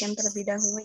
diperhatikan terlebih dahulu.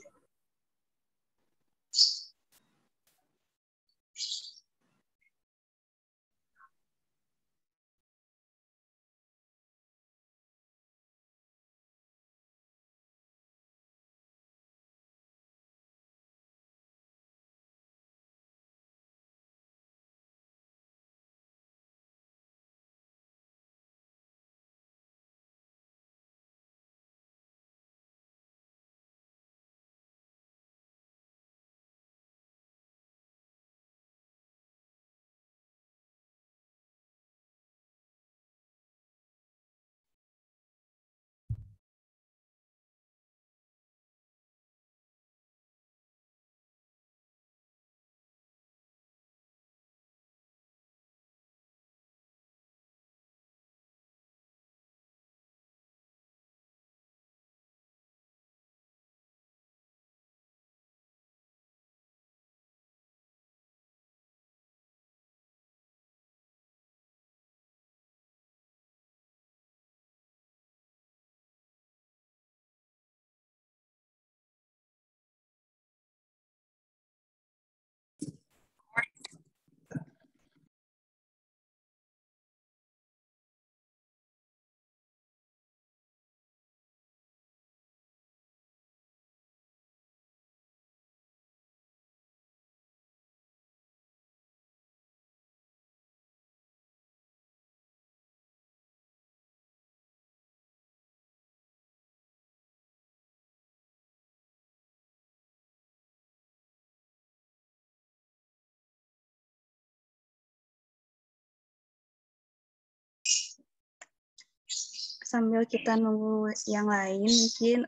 Sambil kita nunggu yang lain, mungkin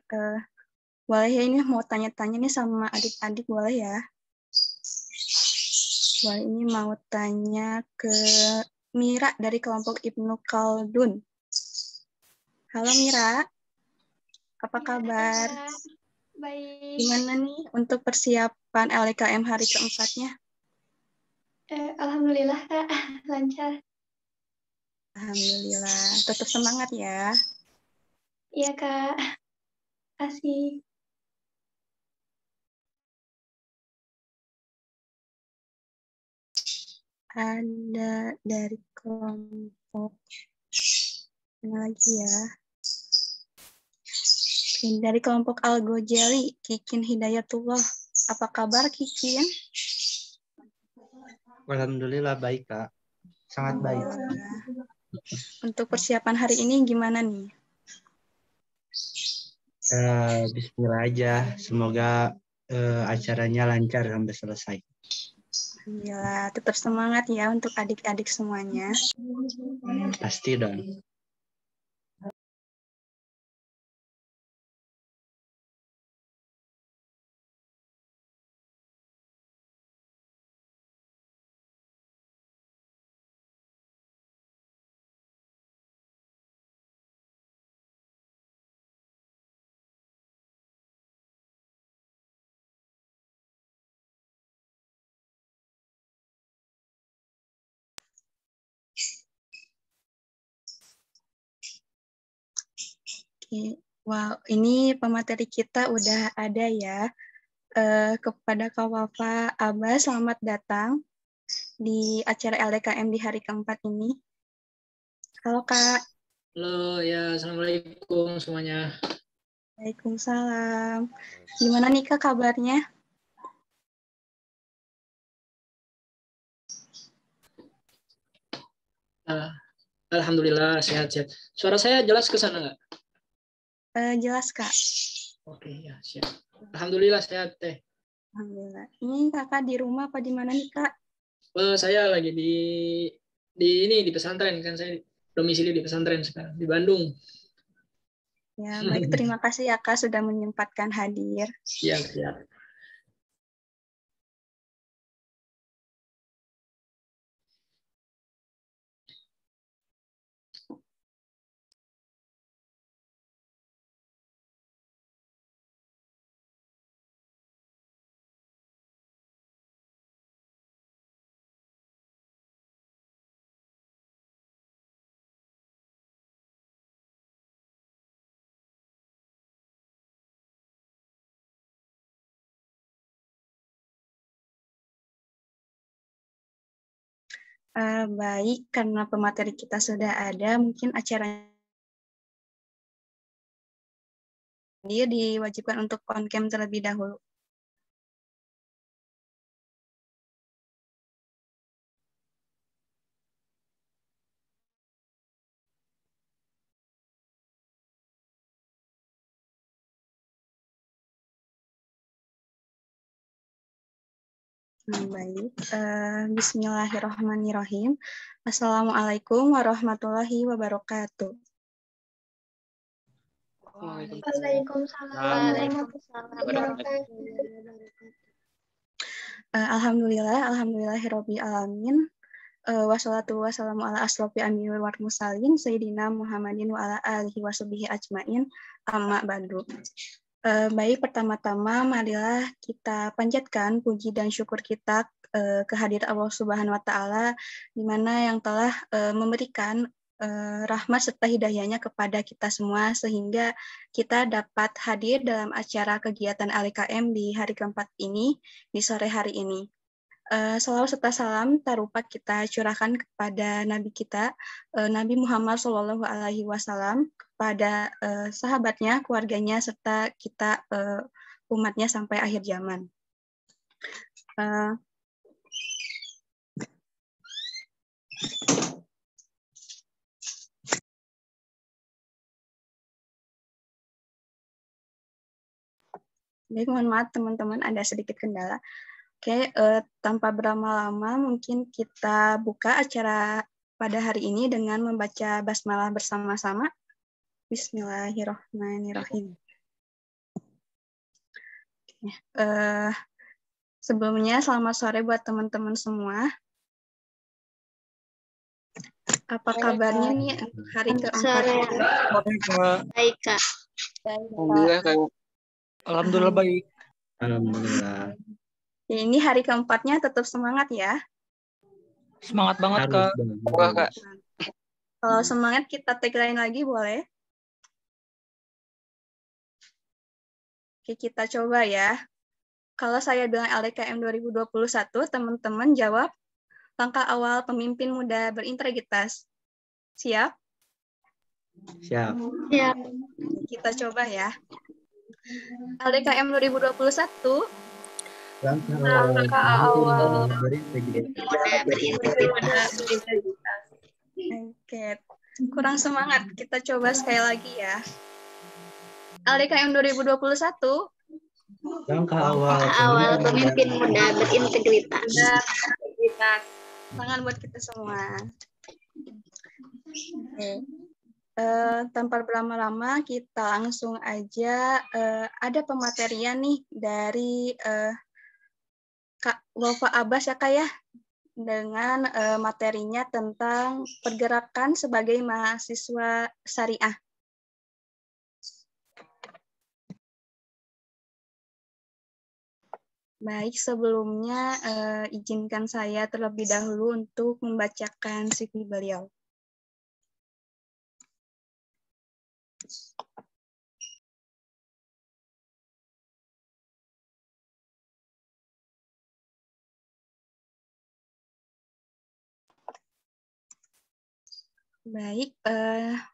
boleh ya ini mau tanya-tanya nih sama adik-adik, boleh ya? Boleh, ini mau tanya ke Mira dari kelompok Ibnu Khaldun. Halo Mira, apa kabar? Baik. Gimana nih untuk persiapan LKM hari keempatnya? Alhamdulillah Kak, lancar. Alhamdulillah, tetap semangat ya. Iya Kak, kasih. Ada dari kelompok mana lagi ya? Oke, dari kelompok Algo Jelly, Kikin Hidayatullah. Apa kabar Kikin? Alhamdulillah baik Kak, sangat baik. Untuk persiapan hari ini gimana nih? Bismillah aja, semoga acaranya lancar sampai selesai. Alhamdulillah, tetap semangat ya untuk adik-adik semuanya. Pasti dong. Oke, wow, ini pemateri kita udah ada ya. Kepada Kak Wafa, Abah, selamat datang di acara LDKM di hari keempat ini. Halo Kak. Halo, ya, Assalamualaikum semuanya. Waalaikumsalam. Gimana nih Kak kabarnya? Alhamdulillah, sehat-sehat. Suara saya jelas ke sana nggak? Jelas Kak. Oke, ya, siap. Alhamdulillah sehat, Teh. Alhamdulillah. Ini Kakak di rumah apa di mana nih Kak? Saya lagi di pesantren, kan saya domisili di pesantren sekarang, di Bandung. Ya, baik. Terima kasih ya Kak sudah menyempatkan hadir. Siap, siap. Baik, karena pemateri kita sudah ada, mungkin acaranya dia diwajibkan untuk on cam terlebih dahulu. Baik, bismillahirrahmanirrahim. Assalamualaikum warahmatullahi wabarakatuh. Waalaikumsalam. Alhamdulillahirabbil alamin. Wassalatu wassalamu ala asrofi anbiya'i wal mursalin sayyidina Muhammadin wa ala alihi washabihi ajmain. Amma ba'du. Baik, pertama-tama marilah kita panjatkan puji dan syukur kita kehadirat Allah Subhanahu wa taala di mana yang telah memberikan rahmat serta hidayahnya kepada kita semua sehingga kita dapat hadir dalam acara kegiatan LKM di hari keempat ini di sore hari ini. Salawat serta salam tarupa kita curahkan kepada Nabi kita, Nabi Muhammad SAW, kepada sahabatnya, keluarganya, serta kita umatnya sampai akhir zaman. Baik, mohon maaf teman-teman, ada sedikit kendala. Oke, tanpa berlama-lama mungkin kita buka acara pada hari ini dengan membaca basmalah bersama-sama. Bismillahirrahmanirrahim. Sebelumnya selamat sore buat teman-teman semua. Apa kabarnya nih hari keempat? Baik, Kak. Alhamdulillah, Kak. Alhamdulillah baik. Alhamdulillah. Ya, ini hari keempatnya tetap semangat ya. Semangat banget, Harus Kak. dong. Wah, Kak. Kalau semangat kita tagline lagi boleh? Oke, kita coba ya. Kalau saya bilang LDKM 2021, teman-teman jawab langkah awal pemimpin muda berintegritas. Siap? Siap. Siap. Kita coba ya. LDKM 2021 Langkah awal berintegritas. Oke, kurang semangat. Kita coba sekali lagi ya. LDKM 2021 Langkah awal Pemimpin muda berintegritas. Tangan buat kita semua. Oke. Tanpa berlama-lama kita langsung aja ada pematerian nih dari Kak Wafa Abbas ya Kak ya, dengan materinya tentang pergerakan sebagai mahasiswa syariah. Baik, sebelumnya izinkan saya terlebih dahulu untuk membacakan CV beliau. Baik,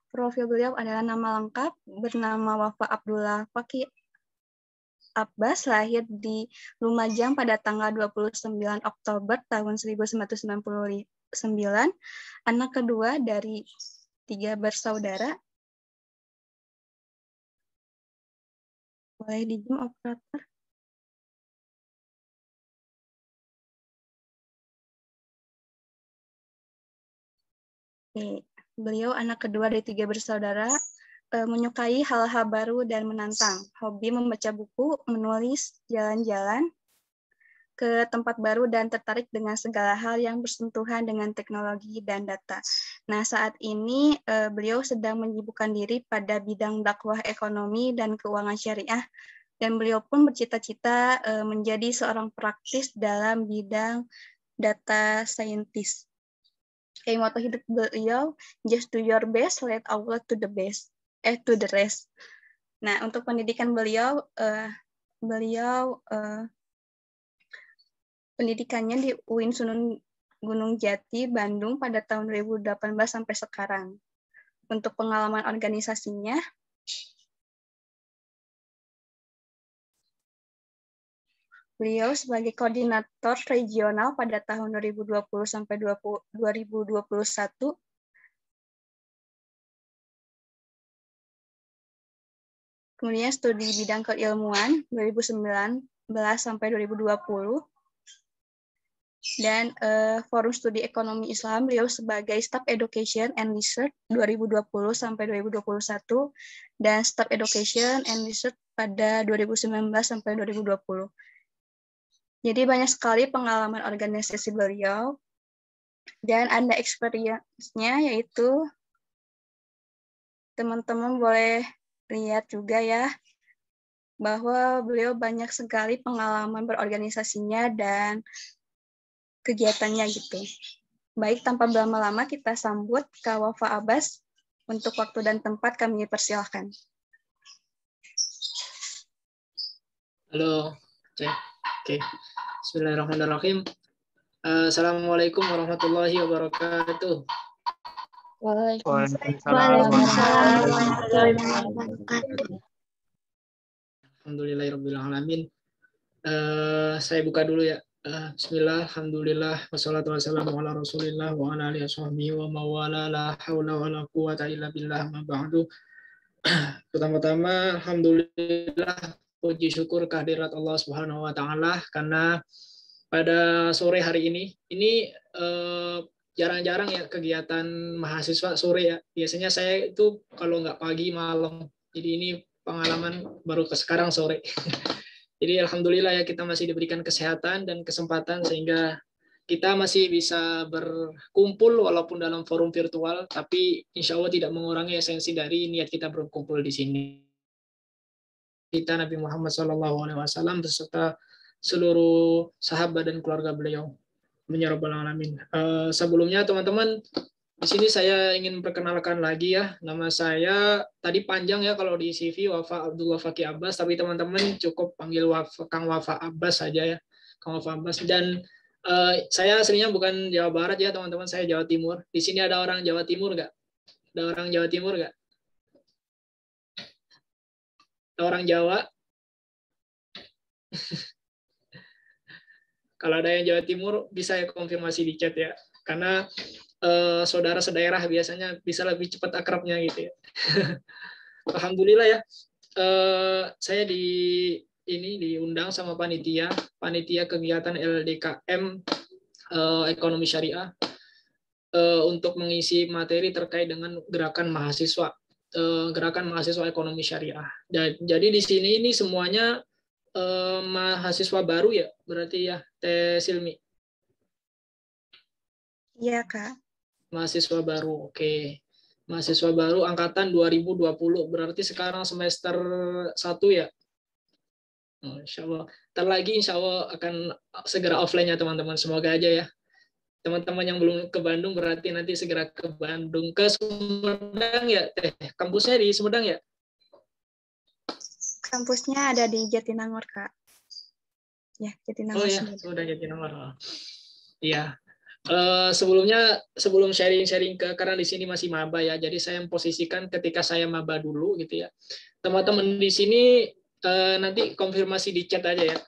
profil beliau adalah nama lengkap, bernama Wafa Abdullah Fakih Abbas, lahir di Lumajang pada tanggal 29 Oktober tahun 1999, anak kedua dari 3 bersaudara. Boleh di-zoom operator? Oke. Beliau anak kedua dari 3 bersaudara, menyukai hal-hal baru dan menantang, hobi membaca buku, menulis, jalan-jalan ke tempat baru, dan tertarik dengan segala hal yang bersentuhan dengan teknologi dan data. Nah, saat ini beliau sedang menyibukkan diri pada bidang dakwah ekonomi dan keuangan syariah, dan beliau pun bercita-cita menjadi seorang praktis dalam bidang data scientist. Moto hidup beliau, just do your best, let Allah to the best, to the rest. Nah, untuk pendidikan beliau, pendidikannya di UIN Sunan Gunung Jati, Bandung pada tahun 2018 sampai sekarang. Untuk pengalaman organisasinya, beliau sebagai koordinator regional pada tahun 2020 sampai 2021. Kemudian studi bidang keilmuan 2019 sampai 2020. Dan Forum Studi Ekonomi Islam, beliau sebagai Staff Education and Research 2020 sampai 2021 dan Staff Education and Research pada 2019 sampai 2020. Jadi banyak sekali pengalaman organisasi beliau dan ada experience-nya, yaitu teman-teman boleh lihat juga ya bahwa beliau banyak sekali pengalaman berorganisasinya dan kegiatannya gitu. Baik, tanpa berlama-lama kita sambut Kak Wafa Abbas. Untuk waktu dan tempat kami persilahkan. Halo, cek. Oke. Bismillahirrahmanirrahim. Assalamualaikum warahmatullahi wabarakatuh. Waalaikumsalam warahmatullahi wabarakatuh. Alhamdulillahirabbil alamin. Saya buka dulu ya. Bismillah, alhamdulillah, wassalatu wassalamu ala rasulillah wa ala alihi wasahbihi wa mawala, la hawla wa la quwata illa billah, ma ba'du. Pertama-tama, alhamdulillah, puji syukur kehadirat Allah Subhanahu wa Ta'ala, karena pada sore hari ini jarang-jarang ya kegiatan mahasiswa sore ya. Biasanya saya itu kalau nggak pagi malam. Jadi ini pengalaman baru ke sekarang sore. Jadi alhamdulillah ya kita masih diberikan kesehatan dan kesempatan sehingga kita masih bisa berkumpul walaupun dalam forum virtual, tapi insya Allah tidak mengurangi esensi dari niat kita berkumpul di sini. Kita Nabi Muhammad SAW beserta seluruh sahabat dan keluarga beliau. Amin ya rabbal alamin. Sebelumnya teman-teman, di sini saya ingin perkenalkan lagi ya, nama saya tadi panjang ya kalau di CV Wafa Abdullah Faki Abbas, tapi teman-teman cukup panggil Kang Wafa Abbas saja ya, Kang Wafa Abbas. Dan saya aslinya bukan Jawa Barat ya teman-teman, saya Jawa Timur. Di sini ada orang Jawa Timur nggak? Ada orang Jawa Timur nggak? Ada orang Jawa? Kalau ada yang Jawa Timur bisa ya konfirmasi di chat ya, karena saudara sedaerah biasanya bisa lebih cepat akrabnya gitu ya. Alhamdulillah ya, saya diundang sama panitia kegiatan LDKM Ekonomi Syariah untuk mengisi materi terkait dengan gerakan mahasiswa ekonomi syariah. Jadi di sini ini semuanya mahasiswa baru ya, berarti ya Teh Silmi. Iya, Kak. Mahasiswa baru, oke. Mahasiswa baru angkatan 2020, berarti sekarang semester 1 ya? Insya Allah. Ntar lagi insya Allah akan segera offline ya teman-teman, semoga aja ya. Teman-teman yang belum ke Bandung berarti nanti segera ke Bandung. Ke Sumedang ya? Kampusnya di Sumedang ya? Kampusnya ada di Jatinangor, Kak. Ya, Jatinangor. Oh ya, sudah Jatinangor. Iya. Sebelum sharing-sharing karena di sini masih maba ya, jadi saya memposisikan ketika saya maba dulu gitu ya. Teman-teman di sini nanti konfirmasi di chat aja ya.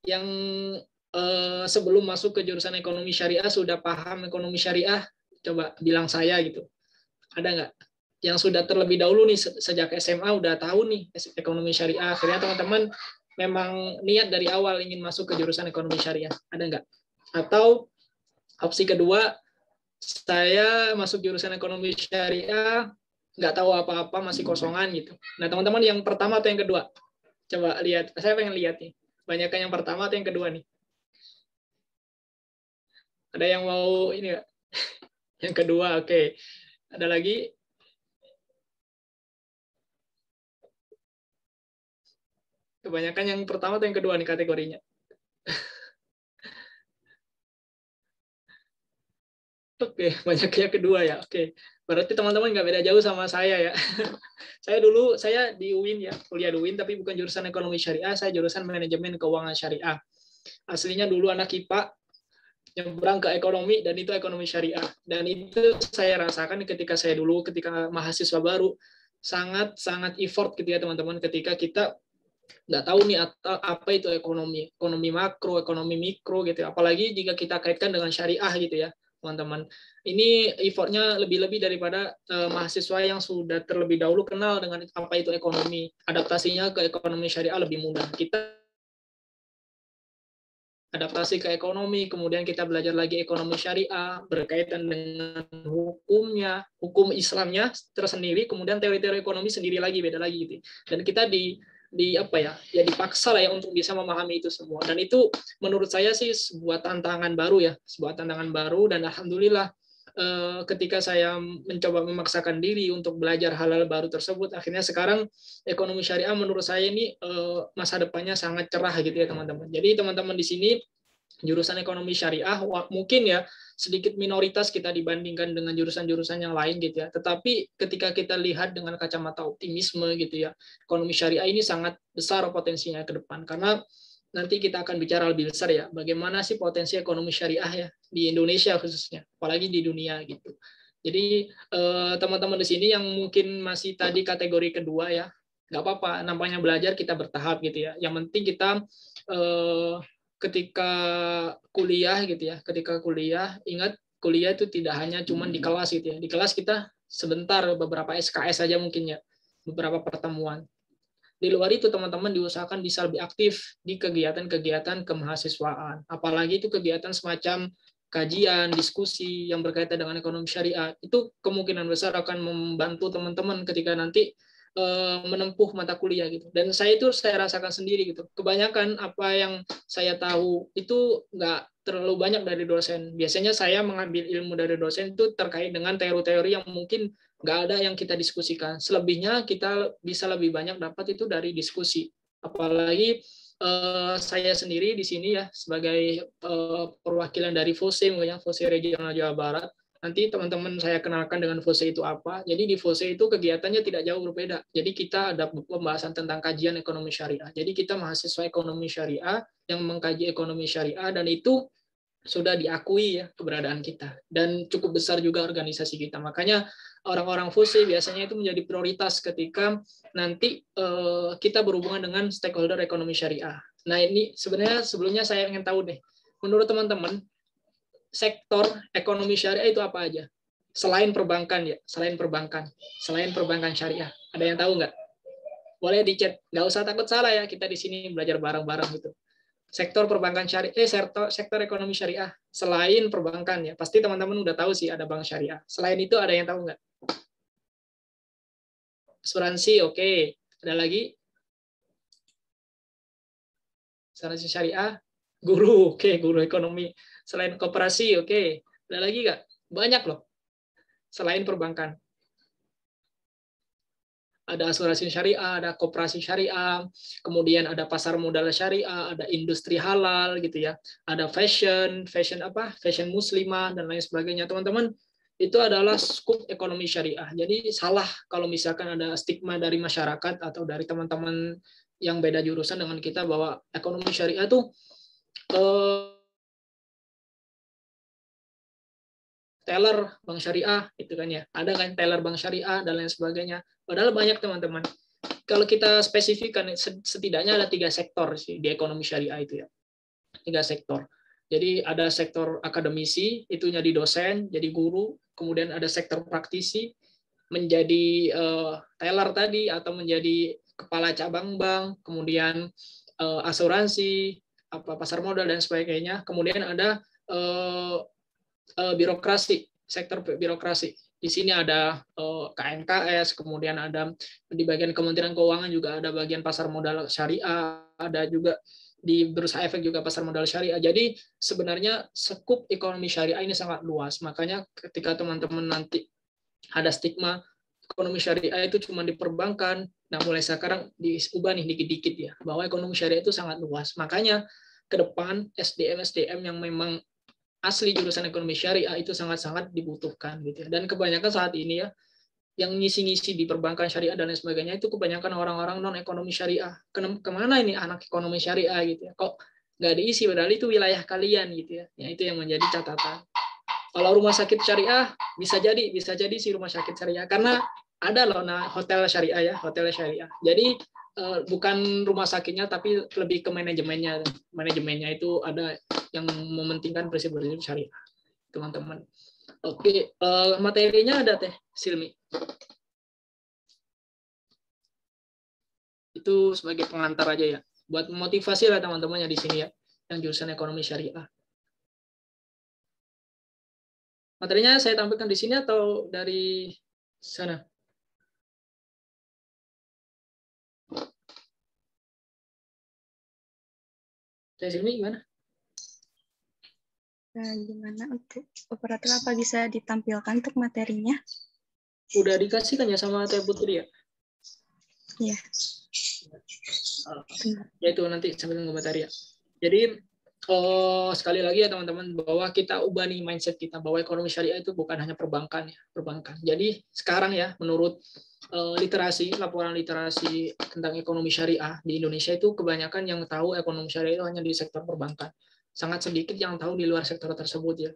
Yang sebelum masuk ke jurusan ekonomi syariah sudah paham ekonomi syariah, coba bilang saya gitu. Ada nggak? Yang sudah terlebih dahulu nih sejak SMA udah tahu nih ekonomi syariah. Akhirnya teman-teman memang niat dari awal ingin masuk ke jurusan ekonomi syariah. Ada nggak? Atau opsi kedua, saya masuk jurusan ekonomi syariah, nggak tahu apa-apa, masih kosongan gitu. Nah, teman-teman yang pertama atau yang kedua? Coba lihat, saya pengen lihat nih. Banyakkan yang pertama atau yang kedua nih? Ada yang mau ini nggak? Yang kedua, oke. Ada lagi? Kebanyakan yang pertama atau yang kedua nih kategorinya? Oke, banyaknya kedua ya. Oke, berarti teman-teman nggak beda jauh sama saya ya. saya di UIN ya, kuliah di UIN, tapi bukan jurusan ekonomi syariah, saya jurusan manajemen keuangan syariah. Aslinya dulu anak IPA, nyebrang ke ekonomi, dan itu ekonomi syariah. Dan itu saya rasakan ketika mahasiswa baru, sangat effort gitu ya teman-teman, ketika kita nggak tahu nih apa itu ekonomi makro, ekonomi mikro gitu ya. Apalagi jika kita kaitkan dengan syariah gitu ya teman-teman. Ini effortnya lebih-lebih daripada mahasiswa yang sudah terlebih dahulu kenal dengan apa itu ekonomi. Adaptasinya ke ekonomi syariah lebih mudah. Kita adaptasi ke ekonomi, kemudian kita belajar lagi ekonomi syariah berkaitan dengan hukumnya, hukum Islamnya tersendiri, kemudian teori-teori ekonomi sendiri lagi, beda lagi gitu. Dan kita dipaksa lah ya untuk bisa memahami itu semua. Dan itu menurut saya sih sebuah tantangan baru, dan alhamdulillah ketika saya mencoba memaksakan diri untuk belajar hal-hal baru tersebut, akhirnya sekarang ekonomi syariah menurut saya ini masa depannya sangat cerah gitu ya teman-teman. Jadi teman-teman di sini jurusan ekonomi syariah mungkin ya sedikit minoritas kita dibandingkan dengan jurusan-jurusan yang lain gitu ya. Tetapi ketika kita lihat dengan kacamata optimisme gitu ya, ekonomi syariah ini sangat besar potensinya ke depan, karena nanti kita akan bicara lebih besar ya, bagaimana sih potensi ekonomi syariah ya di Indonesia khususnya, apalagi di dunia gitu. Jadi teman-teman di sini yang mungkin masih tadi kategori kedua ya, nggak apa-apa, nampaknya belajar kita bertahap gitu ya. Yang penting kita ketika kuliah gitu ya, ingat kuliah itu tidak hanya cuma di kelas gitu ya. Di kelas kita sebentar, beberapa SKS saja mungkin ya, beberapa pertemuan. Di luar itu teman-teman diusahakan bisa lebih aktif di kegiatan-kegiatan kemahasiswaan. Apalagi itu kegiatan semacam kajian, diskusi yang berkaitan dengan ekonomi syariah. Itu kemungkinan besar akan membantu teman-teman ketika nanti menempuh mata kuliah gitu. Dan saya rasakan sendiri gitu. Kebanyakan apa yang saya tahu itu nggak terlalu banyak dari dosen. Biasanya saya mengambil ilmu dari dosen itu terkait dengan teori-teori yang mungkin nggak ada yang kita diskusikan. Selebihnya kita bisa lebih banyak dapat itu dari diskusi. Apalagi saya sendiri di sini ya sebagai perwakilan dari FOSE, mungkin FOSE Regional Jawa Barat. Nanti teman-teman saya kenalkan dengan FOSE itu apa. Jadi di FOSE itu kegiatannya tidak jauh berbeda. Jadi kita ada pembahasan tentang kajian ekonomi syariah. Jadi kita mahasiswa ekonomi syariah yang mengkaji ekonomi syariah, dan itu sudah diakui ya keberadaan kita. Dan cukup besar juga organisasi kita. Makanya orang-orang FOSE biasanya itu menjadi prioritas ketika nanti kita berhubungan dengan stakeholder ekonomi syariah. Nah ini sebenarnya sebelumnya saya ingin tahu deh, menurut teman-teman, sektor ekonomi syariah itu apa aja? Selain perbankan ya, selain perbankan syariah. Ada yang tahu nggak? Boleh di chat, nggak usah takut salah ya, kita di sini belajar bareng-bareng gitu. Sektor perbankan syariah, sektor ekonomi syariah selain perbankan ya, pasti teman-teman udah tahu sih ada bank syariah. Selain itu ada yang tahu nggak? Asuransi, oke. Ada lagi? Asuransi syariah, guru, oke, guru ekonomi. Selain koperasi, oke. Ada lagi nggak? Banyak loh. Selain perbankan. Ada asuransi syariah, ada koperasi syariah, kemudian ada pasar modal syariah, ada industri halal gitu ya. Ada fashion muslimah dan lain sebagainya. Teman-teman, itu adalah skup ekonomi syariah. Jadi salah kalau misalkan ada stigma dari masyarakat atau dari teman-teman yang beda jurusan dengan kita bahwa ekonomi syariah itu teller bank syariah itu kan ya, ada kan teller bank syariah dan lain sebagainya. Padahal banyak teman-teman. Kalau kita spesifikkan setidaknya ada 3 sektor sih di ekonomi syariah itu ya, 3 sektor. Jadi ada sektor akademisi, itu jadi dosen, jadi guru, kemudian ada sektor praktisi, menjadi teller tadi atau menjadi kepala cabang bank, kemudian asuransi, pasar modal dan sebagainya. Kemudian ada birokrasi, sektor birokrasi. Di sini ada KNKS, kemudian ada di bagian Kementerian Keuangan juga ada bagian pasar modal syariah, ada juga di Bursa Efek juga pasar modal syariah. Jadi sebenarnya skup ekonomi syariah ini sangat luas. Makanya ketika teman-teman nanti ada stigma ekonomi syariah itu cuma di perbankan, nah mulai sekarang diubah nih dikit-dikit ya, bahwa ekonomi syariah itu sangat luas. Makanya ke depan SDM yang memang asli jurusan ekonomi syariah itu sangat-sangat dibutuhkan gitu ya. Dan kebanyakan saat ini ya yang ngisi-ngisi di perbankan syariah dan lain sebagainya itu kebanyakan orang-orang non ekonomi syariah. Kemana ini anak ekonomi syariah gitu ya? Kok nggak diisi, padahal itu wilayah kalian gitu ya. Ya, itu yang menjadi catatan. Kalau rumah sakit syariah bisa jadi si rumah sakit syariah, karena ada loh hotel syariah ya, hotel syariah. Jadi bukan rumah sakitnya tapi lebih ke manajemennya. Manajemennya itu ada yang mementingkan prinsip-prinsip syariah, teman-teman. Oke, materinya ada Teh Silmi. Itu sebagai pengantar aja ya, buat motivasi lah teman-temannya di sini ya, yang jurusan ekonomi syariah. Materinya saya tampilkan di sini atau dari sana? Dari sini gimana? Nah, gimana untuk operator, apa bisa ditampilkan untuk materinya? Udah dikasihkan ya sama Teh Putri ya? Iya. Ya itu nanti sambil nunggu materi ya. Jadi sekali lagi ya teman-teman, bahwa kita ubah nih mindset kita bahwa ekonomi syariah itu bukan hanya perbankan ya, perbankan. Jadi sekarang ya, menurut laporan literasi tentang ekonomi syariah di Indonesia itu kebanyakan yang tahu ekonomi syariah itu hanya di sektor perbankan. Sangat sedikit yang tahu di luar sektor tersebut ya.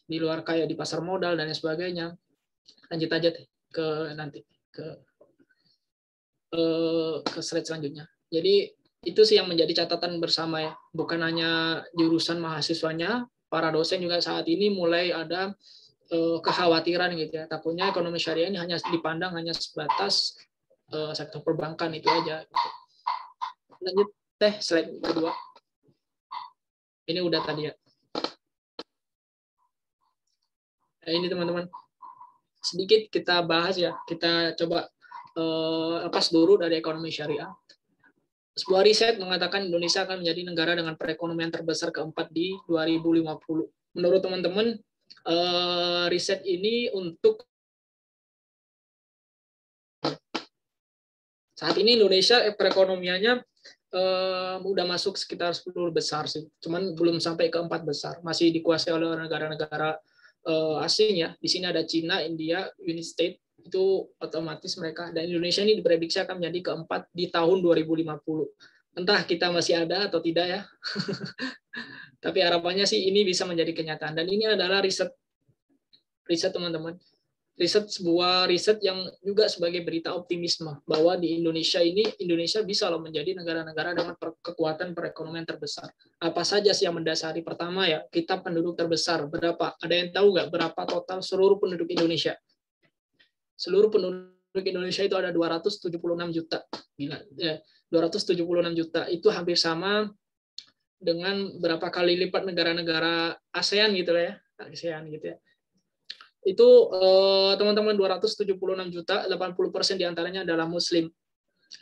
Di luar kayak di pasar modal dan sebagainya. Lanjut aja ke nanti ke slide selanjutnya. Jadi itu sih yang menjadi catatan bersama ya. Bukan hanya jurusan mahasiswanya, para dosen juga saat ini mulai ada kekhawatiran gitu ya. Takutnya ekonomi syariah ini hanya dipandang hanya sebatas sektor perbankan itu aja. Lanjut Teh, slide kedua. Ini udah tadi ya. Nah, ini teman-teman. Sedikit kita bahas ya. Kita coba lepas dulu dari ekonomi syariah. Sebuah riset mengatakan Indonesia akan menjadi negara dengan perekonomian terbesar keempat di 2050. Menurut teman-teman, riset ini untuk saat ini Indonesia perekonomiannya udah masuk sekitar 10 besar sih, cuman belum sampai ke 4 besar, masih dikuasai oleh negara-negara asing ya. Di sini ada Cina, India, United States, itu otomatis mereka, dan Indonesia ini diprediksi akan menjadi keempat di tahun 2050. Entah kita masih ada atau tidak ya. Tapi harapannya sih ini bisa menjadi kenyataan, dan ini adalah riset teman-teman. Sebuah riset yang juga sebagai berita optimisme bahwa di Indonesia bisa loh menjadi negara-negara dengan kekuatan perekonomian terbesar. Apa saja sih yang mendasari? Pertama ya, kita penduduk terbesar. Berapa? Ada yang tahu nggak berapa total seluruh penduduk Indonesia? Seluruh penduduk Indonesia itu ada 276 juta. Gila, ya, 276 juta. Itu hampir sama dengan berapa kali lipat negara-negara ASEAN gitu ya. ASEAN gitu ya. Itu teman-teman 276 juta, 80% diantaranya adalah Muslim.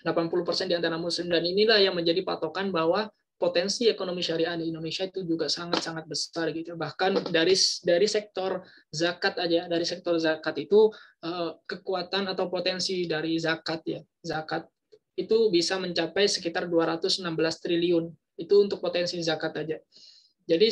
80% diantara Muslim, dan inilah yang menjadi patokan bahwa potensi ekonomi syariah di Indonesia itu juga sangat-sangat besar gitu. Bahkan dari sektor zakat aja, dari sektor zakat itu kekuatan atau potensi dari zakat ya, zakat itu bisa mencapai sekitar 216 triliun. Itu untuk potensi zakat aja. Jadi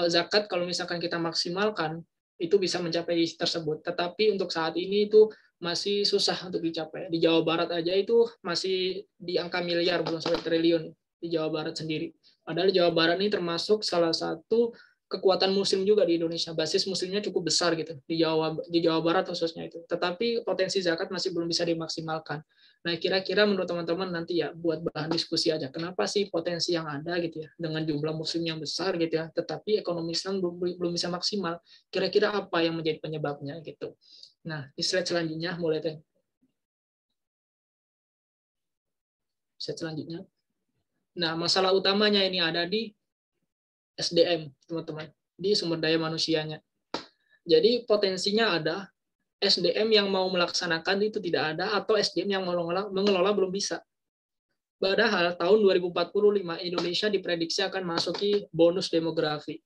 zakat kalau misalkan kita maksimalkan itu bisa mencapai tersebut. Tetapi untuk saat ini itu masih susah untuk dicapai. Di Jawa Barat aja itu masih di angka miliar, belum sampai triliun di Jawa Barat sendiri. Padahal Jawa Barat ini termasuk salah satu kekuatan muslim juga di Indonesia. Basis muslimnya cukup besar gitu di Jawa Barat khususnya itu. Tetapi potensi zakat masih belum bisa dimaksimalkan. Nah, kira-kira menurut teman-teman nanti ya buat bahan diskusi aja. Kenapa sih potensi yang ada gitu ya dengan jumlah muslim yang besar gitu ya, tetapi ekonomi Islam belum bisa maksimal. Kira-kira apa yang menjadi penyebabnya gitu. Nah, di slide selanjutnya mulai deh. Slide selanjutnya. Nah, masalah utamanya ini ada di SDM, teman-teman, di sumber daya manusianya. Jadi potensinya ada, SDM yang mau melaksanakan itu tidak ada, atau SDM yang mengelola belum bisa. Padahal tahun 2045 Indonesia diprediksi akan masuki bonus demografi.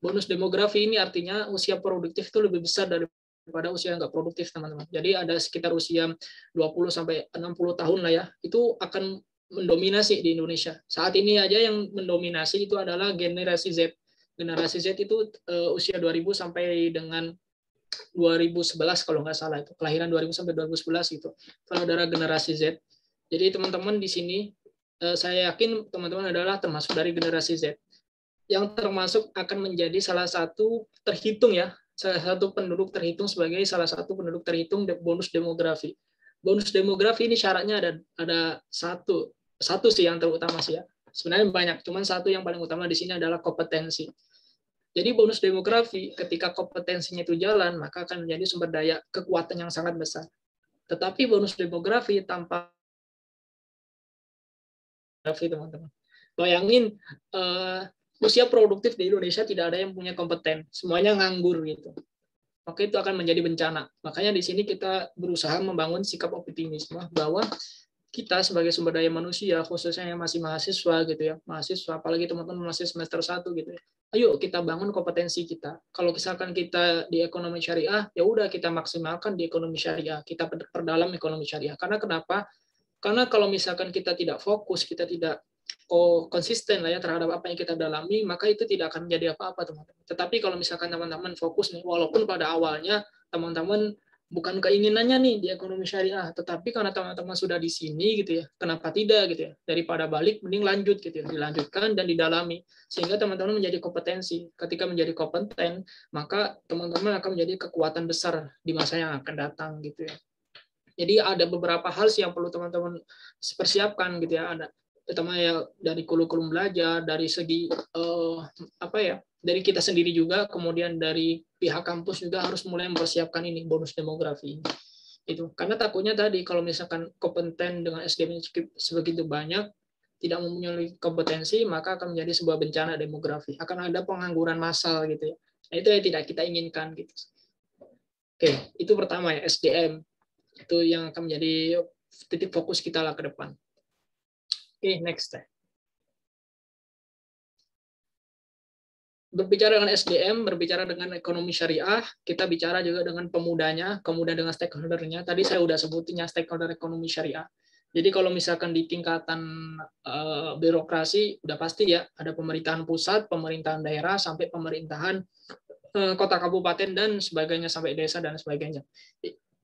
Bonus demografi ini artinya usia produktif itu lebih besar daripada usia yang nggak produktif, teman-teman. Jadi ada sekitar usia 20-60 tahun lah ya, itu akan mendominasi di Indonesia. Saat ini aja yang mendominasi itu adalah generasi Z. Generasi Z itu usia 2000 sampai dengan 2011 kalau nggak salah, itu kelahiran 2000 sampai 2011 gitu. Kalau dari generasi Z. Jadi teman-teman di sini saya yakin teman-teman adalah termasuk dari generasi Z, yang termasuk akan menjadi salah satu terhitung ya, salah satu penduduk terhitung sebagai salah satu penduduk terhitung bonus demografi. Bonus demografi ini syaratnya ada satu sih yang terutama sih ya. Sebenarnya banyak, cuman satu yang paling utama di sini adalah kompetensi. Jadi bonus demografi ketika kompetensinya itu jalan, maka akan menjadi sumber daya kekuatan yang sangat besar. Tetapi bonus demografi tanpa teman-teman, bayangin usia produktif di Indonesia tidak ada yang punya kompeten, semuanya nganggur gitu. Maka itu akan menjadi bencana. Makanya di sini kita berusaha membangun sikap optimisme bahwa kita sebagai sumber daya manusia, khususnya yang masih mahasiswa gitu ya, mahasiswa, apalagi teman-teman masih semester 1 gitu ya, ayo kita bangun kompetensi kita. Kalau misalkan kita di ekonomi syariah, ya udah kita maksimalkan di ekonomi syariah, kita perdalam ekonomi syariah. Karena kenapa? Karena kalau misalkan kita tidak fokus, kita tidak konsisten lah ya terhadap apa yang kita dalami, maka itu tidak akan menjadi apa-apa teman-teman. Tetapi kalau misalkan teman-teman fokus nih, walaupun pada awalnya teman-teman bukan keinginannya nih di ekonomi syariah, tetapi karena teman-teman sudah di sini gitu ya, kenapa tidak gitu ya, daripada balik mending lanjut gitu ya, dilanjutkan dan didalami sehingga teman-teman menjadi kompetensi. Ketika menjadi kompeten, maka teman-teman akan menjadi kekuatan besar di masa yang akan datang gitu ya. Jadi ada beberapa hal sih yang perlu teman-teman persiapkan gitu ya, ada terutama ya dari kurikulum belajar, dari segi dari kita sendiri juga, kemudian dari pihak kampus juga harus mulai mempersiapkan ini bonus demografi itu. Karena takutnya tadi kalau misalkan kompeten dengan SDM sebegitu banyak tidak mempunyai kompetensi, maka akan menjadi sebuah bencana demografi, akan ada pengangguran massal gitu ya. Nah, itu yang tidak kita inginkan gitu. Oke, itu pertama ya, SDM itu yang akan menjadi titik fokus kita lah ke depan. Oke, next. Berbicara dengan SDM, berbicara dengan ekonomi syariah, kita bicara juga dengan pemudanya, kemudian dengan stakeholder-nya. Tadi saya sudah sebutnya stakeholder ekonomi syariah. Jadi kalau misalkan di tingkatan birokrasi, udah pasti ya, ada pemerintahan pusat, pemerintahan daerah, sampai pemerintahan kota kabupaten, dan sebagainya, sampai desa, dan sebagainya.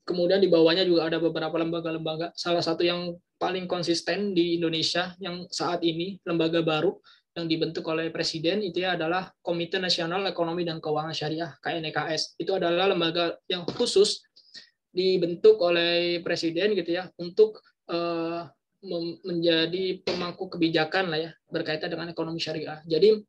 Kemudian di bawahnya juga ada beberapa lembaga-lembaga. Salah satu yang paling konsisten di Indonesia yang saat ini, lembaga baru yang dibentuk oleh Presiden, itu adalah Komite Nasional Ekonomi dan Keuangan Syariah, KNEKS. Itu adalah lembaga yang khusus dibentuk oleh Presiden gitu ya, untuk menjadi pemangku kebijakan lah ya, berkaitan dengan ekonomi syariah. Jadi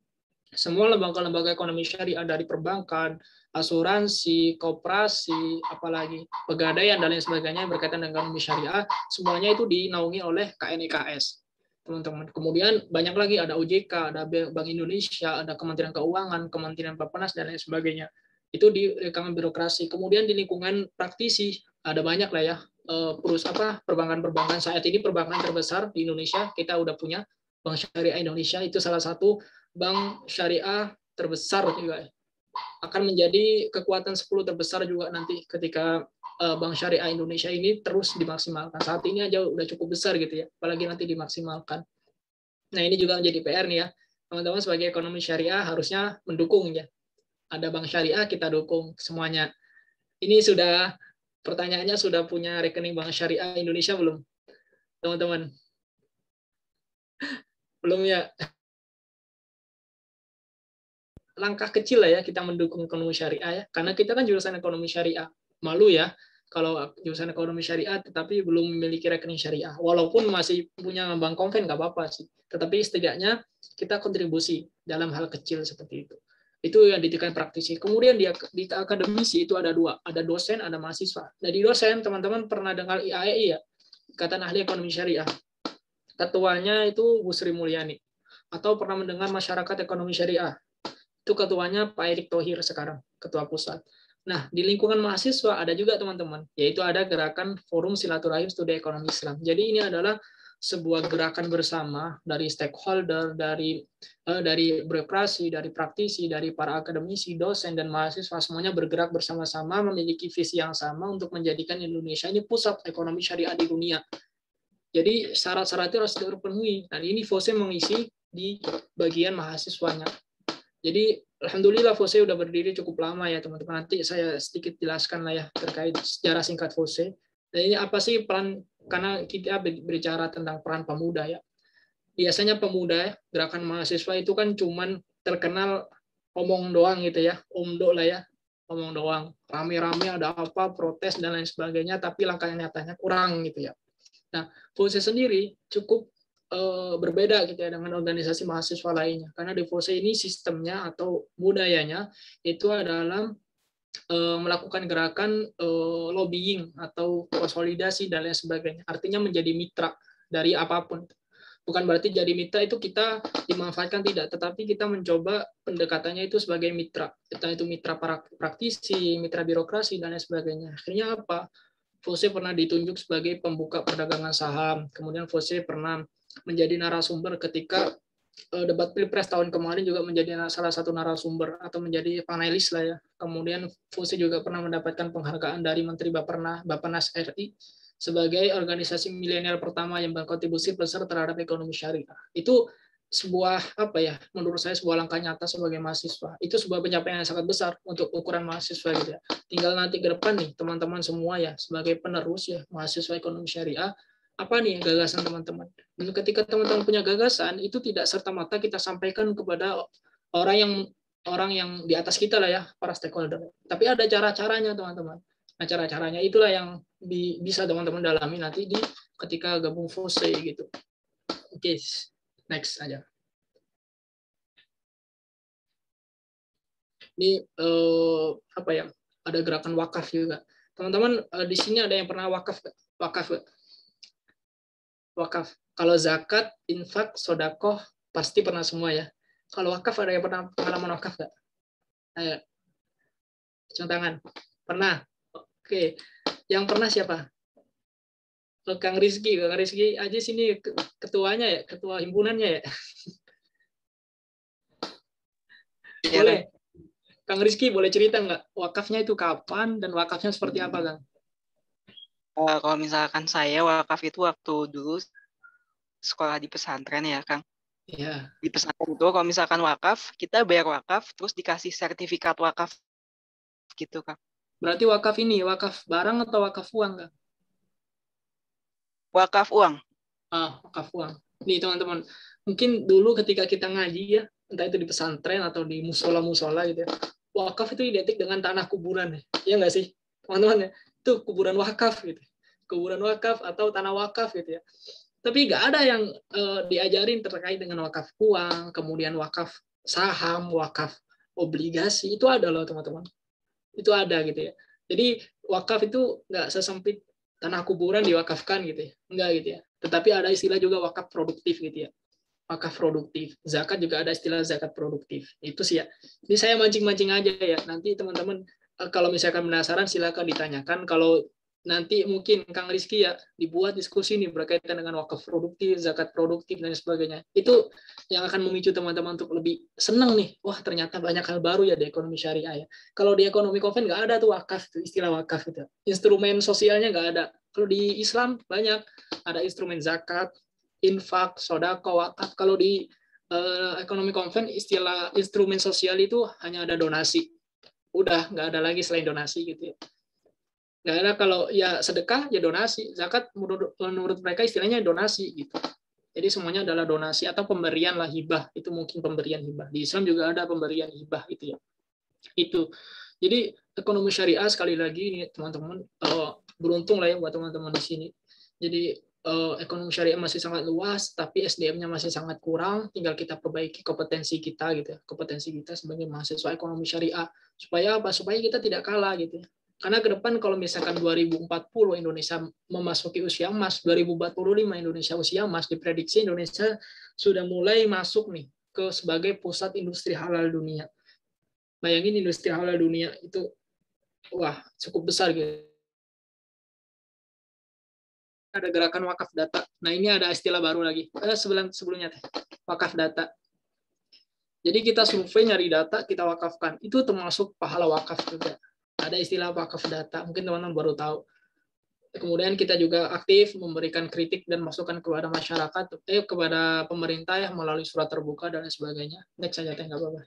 semua lembaga-lembaga ekonomi syariah dari perbankan, asuransi, koperasi, apalagi pegadaian dan lain sebagainya yang berkaitan dengan ekonomi syariah, semuanya itu dinaungi oleh KNEKS, teman-teman. Kemudian banyak lagi, ada OJK, ada Bank Indonesia, ada Kementerian Keuangan, Kementerian Bappenas dan lain sebagainya. Itu di lingkungan birokrasi. Kemudian di lingkungan praktisi ada banyak lah ya, perbankan-perbankan. Saat ini perbankan terbesar di Indonesia kita udah punya Bank Syariah Indonesia, itu salah satu bank syariah terbesar juga, akan menjadi kekuatan 10 terbesar juga nanti ketika Bank Syariah Indonesia ini terus dimaksimalkan. Saat ini aja udah cukup besar gitu ya, apalagi nanti dimaksimalkan. Nah, ini juga menjadi PR nih ya, teman-teman sebagai ekonomi syariah harusnya mendukung ya. Ada Bank Syariah, kita dukung semuanya. Ini sudah, pertanyaannya, sudah punya rekening Bank Syariah Indonesia belum, teman-teman? Belum ya? Langkah kecil lah ya kita mendukung ekonomi syariah ya, karena kita kan jurusan ekonomi syariah. Malu ya kalau jurusan ekonomi syariah tetapi belum memiliki rekening syariah, walaupun masih punya bank konven nggak apa-apa sih, tetapi setidaknya kita kontribusi dalam hal kecil seperti itu yang didikan praktisi. Kemudian di akademisi itu ada dua, ada dosen, ada mahasiswa. Dari dosen, teman-teman pernah dengar IAEI ya, Ikatan Ahli Ekonomi Syariah, ketuanya itu Bu Sri Mulyani, atau pernah mendengar Masyarakat Ekonomi Syariah, itu ketuanya Pak Erick Thohir sekarang, ketua pusat. Nah, di lingkungan mahasiswa ada juga teman-teman, yaitu ada gerakan Forum Silaturahim Studi Ekonomi Islam. Jadi ini adalah sebuah gerakan bersama dari stakeholder, dari birokrasi, dari praktisi, dari para akademisi, dosen, dan mahasiswa, semuanya bergerak bersama-sama memiliki visi yang sama untuk menjadikan Indonesia ini pusat ekonomi syariah di dunia. Jadi syarat-syarat itu harus terpenuhi. Dan ini FOSE mengisi di bagian mahasiswanya. Jadi alhamdulillah FOSE udah berdiri cukup lama ya teman-teman. Nanti saya sedikit jelaskan lah ya terkait sejarah singkat FOSE. Dan ini apa sih peran, karena kita berbicara tentang peran pemuda ya. biasanya pemuda, gerakan mahasiswa itu kan cuman terkenal omong doang gitu ya, omdo lah ya, omong doang, rame-rame ada apa, protes dan lain sebagainya, tapi langkah nyatanya kurang gitu ya. Nah, FOSE sendiri cukup berbeda gitu ya dengan organisasi mahasiswa lainnya, karena di FOSE ini sistemnya atau budayanya itu adalah melakukan gerakan lobbying atau konsolidasi dan lain sebagainya. Artinya menjadi mitra dari apapun. Bukan berarti jadi mitra itu kita dimanfaatkan, tidak, tetapi kita mencoba pendekatannya itu sebagai mitra. Kita itu mitra para praktisi, mitra birokrasi dan lain sebagainya. Akhirnya apa? FOSE pernah ditunjuk sebagai pembuka perdagangan saham. Kemudian FOSE pernah menjadi narasumber ketika debat Pilpres tahun kemarin, juga menjadi salah satu narasumber atau menjadi panelis lah ya. Kemudian FOSE juga pernah mendapatkan penghargaan dari Menteri Bappenas RI sebagai organisasi milenial pertama yang berkontribusi besar terhadap ekonomi syariah. Itu sebuah apa ya, menurut saya sebuah langkah nyata sebagai mahasiswa. Itu sebuah pencapaian yang sangat besar untuk ukuran mahasiswa gitu ya. Tinggal nanti ke depan nih teman-teman semua ya, sebagai penerus ya mahasiswa ekonomi syariah, apa nih gagasan teman-teman. Dan ketika teman-teman punya gagasan, itu tidak serta-merta kita sampaikan kepada orang yang di atas kita lah ya, para stakeholder. Tapi ada cara-caranya teman-teman. Nah, cara-caranya itulah yang bisa teman-teman dalami nanti ketika gabung FOSE gitu. Oke, next aja. Ini apa ya? Ada gerakan wakaf juga. Teman-teman di sini ada yang pernah wakaf? Wakaf. Kalau zakat, infak, sodakoh pasti pernah semua ya. Kalau wakaf ada yang pernah pengalaman wakaf nggak? Ayo, cung tangan. Pernah? Oke. Yang pernah siapa? Kang Rizky aja sini ketuanya ya, ketua himpunannya ya. Boleh. Kang Rizky boleh cerita nggak wakafnya itu kapan dan wakafnya seperti apa, Kang? Kalau misalkan saya wakaf itu waktu dulu sekolah di pesantren ya, Kang. Iya. Di pesantren itu kalau misalkan wakaf, kita bayar wakaf terus dikasih sertifikat wakaf gitu, Kang. Berarti wakaf ini wakaf barang atau wakaf uang, Kang? Wakaf uang. Wakaf uang. Nih teman-teman, mungkin dulu ketika kita ngaji ya, entah itu di pesantren atau di musola-musola gitu ya, wakaf itu identik dengan tanah kuburan, ya nggak sih, teman-teman ya? Itu kuburan wakaf gitu, kuburan wakaf atau tanah wakaf gitu ya. Tapi nggak ada yang diajarin terkait dengan wakaf uang, kemudian wakaf saham, wakaf obligasi, itu ada loh teman-teman. Itu ada gitu ya. Jadi wakaf itu nggak sesempit tanah kuburan diwakafkan gitu ya, enggak gitu ya. Tetapi ada istilah juga wakaf produktif gitu ya. Wakaf produktif. Zakat juga ada istilah zakat produktif. Itu sih ya. Ini saya mancing-mancing aja ya. Nanti teman-teman kalau misalkan penasaran silakan ditanyakan. Kalau nanti mungkin Kang Rizky ya dibuat diskusi nih berkaitan dengan wakaf produktif, zakat produktif dan sebagainya. Itu yang akan memicu teman-teman untuk lebih senang nih. Wah, ternyata banyak hal baru ya di ekonomi syariah ya. Kalau di ekonomi konven nggak ada tuh wakaf, tuh istilah wakaf itu. Instrumen sosialnya nggak ada. Kalau di Islam banyak, ada instrumen zakat, infak, sodako, wakaf. Kalau di ekonomi konven istilah instrumen sosial itu hanya ada donasi. Udah nggak ada lagi selain donasi gitu ya. Nggak ada, kalau ya sedekah ya donasi, zakat menurut mereka istilahnya donasi gitu. Jadi semuanya adalah donasi atau pemberian lah, hibah, itu mungkin pemberian hibah. Di Islam juga ada pemberian hibah itu ya. Itu. Jadi ekonomi syariah sekali lagi ini teman-teman beruntung lah ya buat teman-teman di sini. Jadi ekonomi syariah masih sangat luas, tapi SDM-nya masih sangat kurang. Tinggal kita perbaiki kompetensi kita gitu ya, kompetensi kita sebagai mahasiswa ekonomi syariah. Supaya apa? Supaya kita tidak kalah gitu ya. Karena ke depan kalau misalkan 2040 Indonesia memasuki usia emas, 2045 Indonesia usia emas, diprediksi Indonesia sudah mulai masuk nih ke sebagai pusat industri halal dunia. Bayangin industri halal dunia itu wah cukup besar gitu. Ada gerakan wakaf data. Nah, ini ada istilah baru lagi. Sebelumnya wakaf data. Jadi kita survei nyari data, kita wakafkan. Itu termasuk pahala wakaf juga. Ada istilah wakaf data, mungkin teman-teman baru tahu. Kemudian kita juga aktif memberikan kritik dan masukan kepada masyarakat, kepada pemerintah ya melalui surat terbuka dan sebagainya. Next saja, nggak apa-apa.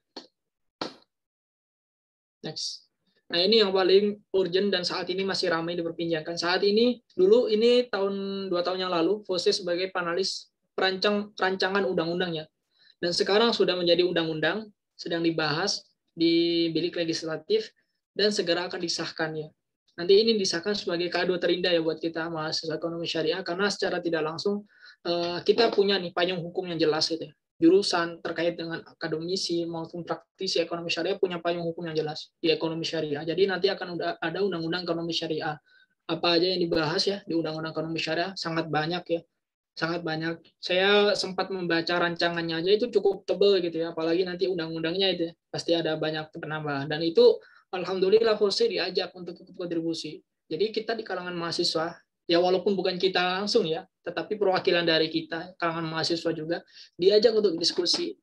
Next. Nah, ini yang paling urgent dan saat ini masih ramai diperbincangkan. Saat ini, dulu ini 2 tahun yang lalu, FOSE sebagai panelis rancangan undang-undangnya. Dan sekarang sudah menjadi undang-undang, sedang dibahas di bilik legislatif, dan segera akan disahkan ya. Nanti ini disahkan sebagai kado terindah ya buat kita mahasiswa ekonomi syariah, karena secara tidak langsung kita punya nih payung hukum yang jelas gitu ya. Jurusan terkait dengan akademisi maupun praktisi ekonomi syariah punya payung hukum yang jelas di ekonomi syariah. Jadi nanti akan ada undang-undang ekonomi syariah. Apa aja yang dibahas ya di undang-undang ekonomi syariah sangat banyak ya. Sangat banyak. Saya sempat membaca rancangannya aja itu cukup tebal gitu ya. Apalagi nanti undang-undangnya itu ya. Pasti ada banyak penambahan. Dan itu alhamdulillah Jose diajak untuk ikut kontribusi. Jadi kita di kalangan mahasiswa, ya walaupun bukan kita langsung ya, tetapi perwakilan dari kita, kalangan mahasiswa juga, diajak untuk diskusi,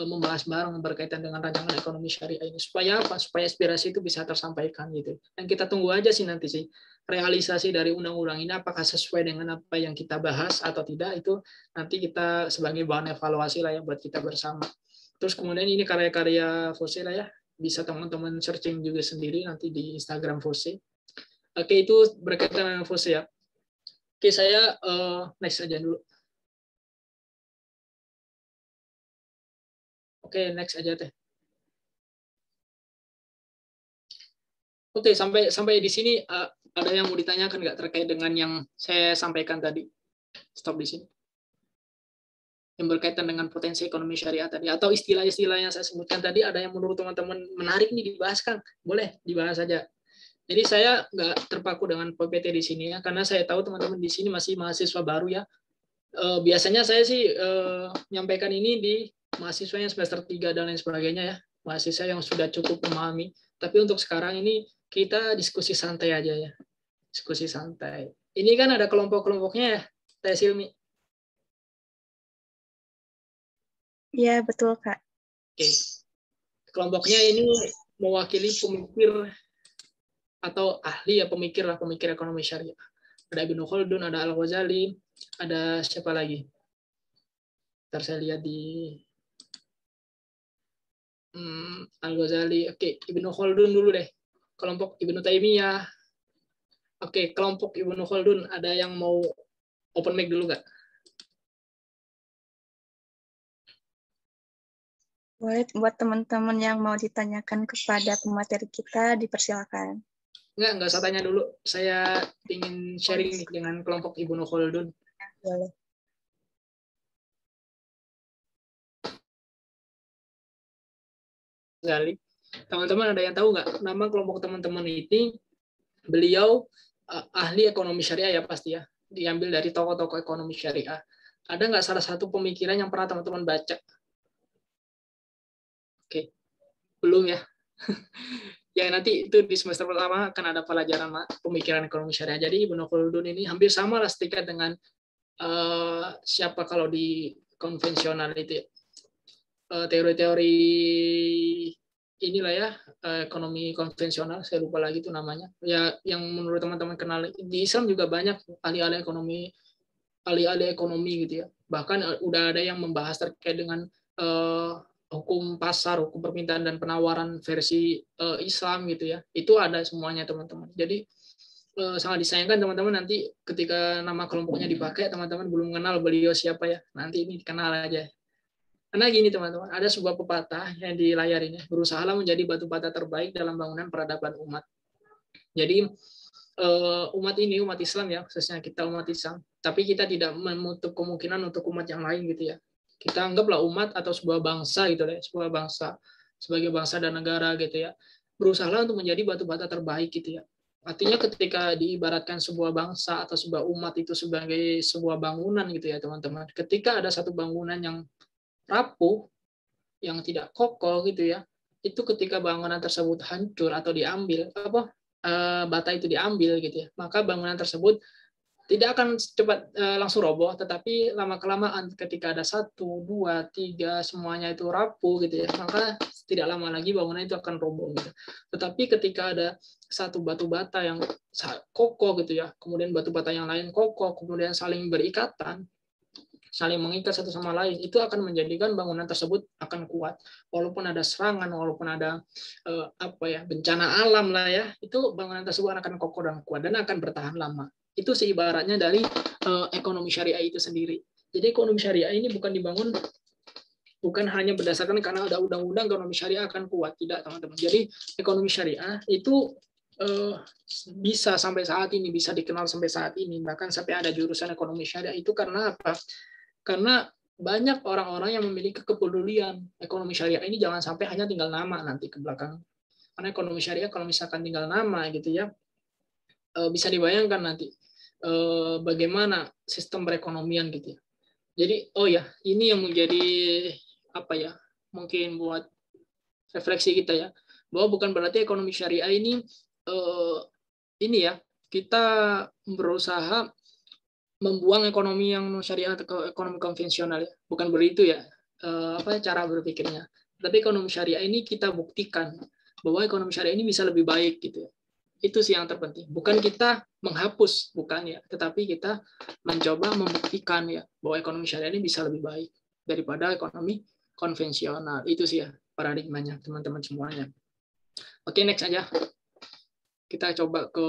membahas bareng berkaitan dengan rancangan ekonomi syariah ini. Supaya apa? Supaya aspirasi itu bisa tersampaikan gitu. Dan kita tunggu aja sih nanti sih, realisasi dari undang-undang ini apakah sesuai dengan apa yang kita bahas atau tidak, itu nanti kita sebagai bahan evaluasi lah ya buat kita bersama. Terus kemudian ini karya-karya Jose lah ya, bisa teman-teman searching juga sendiri nanti di Instagram Jose. Oke, itu berkaitan dengan Jose ya. Oke, saya next aja dulu. Oke, next aja teh. Oke, sampai di sini ada yang mau ditanyakan nggak terkait dengan yang saya sampaikan tadi? Stop di sini. Yang berkaitan dengan potensi ekonomi syariah tadi, atau istilah-istilah yang saya sebutkan tadi, ada yang menurut teman-teman menarik nih dibahas, Kang? Boleh dibahas saja. Jadi saya nggak terpaku dengan PPT di sini ya, karena saya tahu teman-teman di sini masih mahasiswa baru ya. Biasanya saya sih menyampaikan ini di mahasiswa yang semester 3 dan lain sebagainya ya, mahasiswa yang sudah cukup memahami. Tapi untuk sekarang ini kita diskusi santai aja ya, diskusi santai. Ini kan ada kelompok-kelompoknya ya, Teh Silmi. Iya, betul, Kak. Oke. Kelompoknya ini mewakili pemikir atau ahli ya, pemikir ekonomi syariah. Ada Ibnu Khaldun, ada Al-Ghazali, ada siapa lagi? Ntar saya lihat di Al-Ghazali. Oke, Ibnu Khaldun dulu deh. Kelompok Ibnu Taimiyah. Oke, kelompok Ibnu Khaldun, ada yang mau open mic dulu nggak? Boleh, buat teman-teman yang mau ditanyakan kepada pemateri kita, dipersilakan. Nggak usah tanya dulu. Saya ingin sharing nih dengan kelompok Ibnu Khaldun. Boleh. Teman-teman ada yang tahu nggak nama kelompok teman-teman ini? Beliau ahli ekonomi syariah ya pasti ya. Diambil dari tokoh-tokoh ekonomi syariah. Ada nggak salah satu pemikiran yang pernah teman-teman baca? Oke, belum ya. Ya nanti itu di semester pertama akan ada pelajaran pemikiran ekonomi syariah. Jadi Ibnu Khaldun ini hampir sama lah setingkat dengan siapa kalau di konvensional itu ya. Teori-teori inilah ya, ekonomi konvensional, saya lupa lagi itu namanya. Ya yang menurut teman-teman kenal di Islam juga banyak ahli-ahli ekonomi gitu ya. Bahkan udah ada yang membahas terkait dengan hukum pasar, hukum permintaan dan penawaran versi Islam gitu ya. Itu ada semuanya teman-teman. Jadi sangat disayangkan teman-teman nanti ketika nama kelompoknya dipakai, teman-teman belum kenal beliau siapa ya. Nanti ini kenal aja. Karena gini teman-teman, ada sebuah pepatah yang di layar ini, berusahalah menjadi batu bata terbaik dalam bangunan peradaban umat. Jadi umat Islam ya, khususnya kita umat Islam, tapi kita tidak menutup kemungkinan untuk umat yang lain gitu ya. Kita anggaplah umat atau sebuah bangsa gitu ya, sebuah bangsa sebagai bangsa dan negara gitu ya. Berusahalah untuk menjadi batu bata terbaik gitu ya. Artinya ketika diibaratkan sebuah bangsa atau sebuah umat itu sebagai sebuah bangunan gitu ya teman-teman. Ketika ada satu bangunan yang rapuh, yang tidak kokoh gitu ya, itu ketika bangunan tersebut hancur atau diambil, bata itu diambil gitu ya, maka bangunan tersebut tidak akan cepat langsung roboh, tetapi lama-kelamaan ketika ada 1, 2, 3 semuanya itu rapuh gitu ya, maka tidak lama lagi bangunan itu akan roboh gitu. Tetapi ketika ada satu batu bata yang kokoh gitu ya, kemudian batu bata yang lain kokoh, kemudian saling berikatan, saling mengikat satu sama lain, itu akan menjadikan bangunan tersebut akan kuat. Walaupun ada serangan, walaupun ada bencana alam lah ya, itu bangunan tersebut akan kokoh dan kuat dan akan bertahan lama. Itu seibaratnya dari ekonomi syariah itu sendiri. Jadi ekonomi syariah ini bukan dibangun bukan hanya berdasarkan karena ada undang-undang ekonomi syariah akan kuat, tidak teman-teman. Jadi ekonomi syariah itu bisa sampai saat ini, bisa dikenal sampai saat ini, bahkan sampai ada jurusan ekonomi syariah itu karena apa? Karena banyak orang-orang yang memiliki kepedulian ekonomi syariah ini jangan sampai hanya tinggal nama nanti ke belakang. Karena ekonomi syariah kalau misalkan tinggal nama gitu ya, bisa dibayangkan nanti bagaimana sistem perekonomian gitu ya. Jadi ini yang menjadi apa ya, mungkin buat refleksi kita ya, bahwa bukan berarti ekonomi syariah ini ya kita berusaha membuang ekonomi yang syariah atau ekonomi konvensional ya, bukan begitu ya cara berpikirnya. Tapi ekonomi syariah ini kita buktikan bahwa ekonomi syariah ini bisa lebih baik gitu ya. Itu sih yang terpenting. Bukan kita menghapus, bukan ya, tetapi kita mencoba membuktikan ya bahwa ekonomi syariah ini bisa lebih baik daripada ekonomi konvensional. Itu sih ya paradigmanya teman-teman semuanya. Oke, next aja. Kita coba ke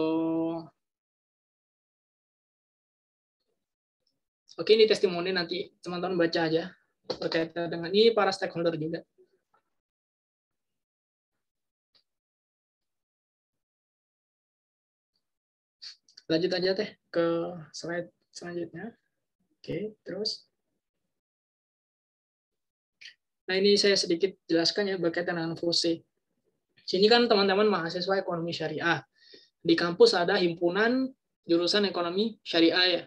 Oke, ini testimoni nanti teman-teman baca aja berkaitan dengan ini para stakeholder juga. Lanjut aja teh ke slide selanjutnya. Oke, terus. Nah, ini saya sedikit jelaskan ya berkaitan dengan FUSE. Sini kan teman-teman mahasiswa ekonomi syariah. Di kampus ada himpunan jurusan ekonomi syariah ya.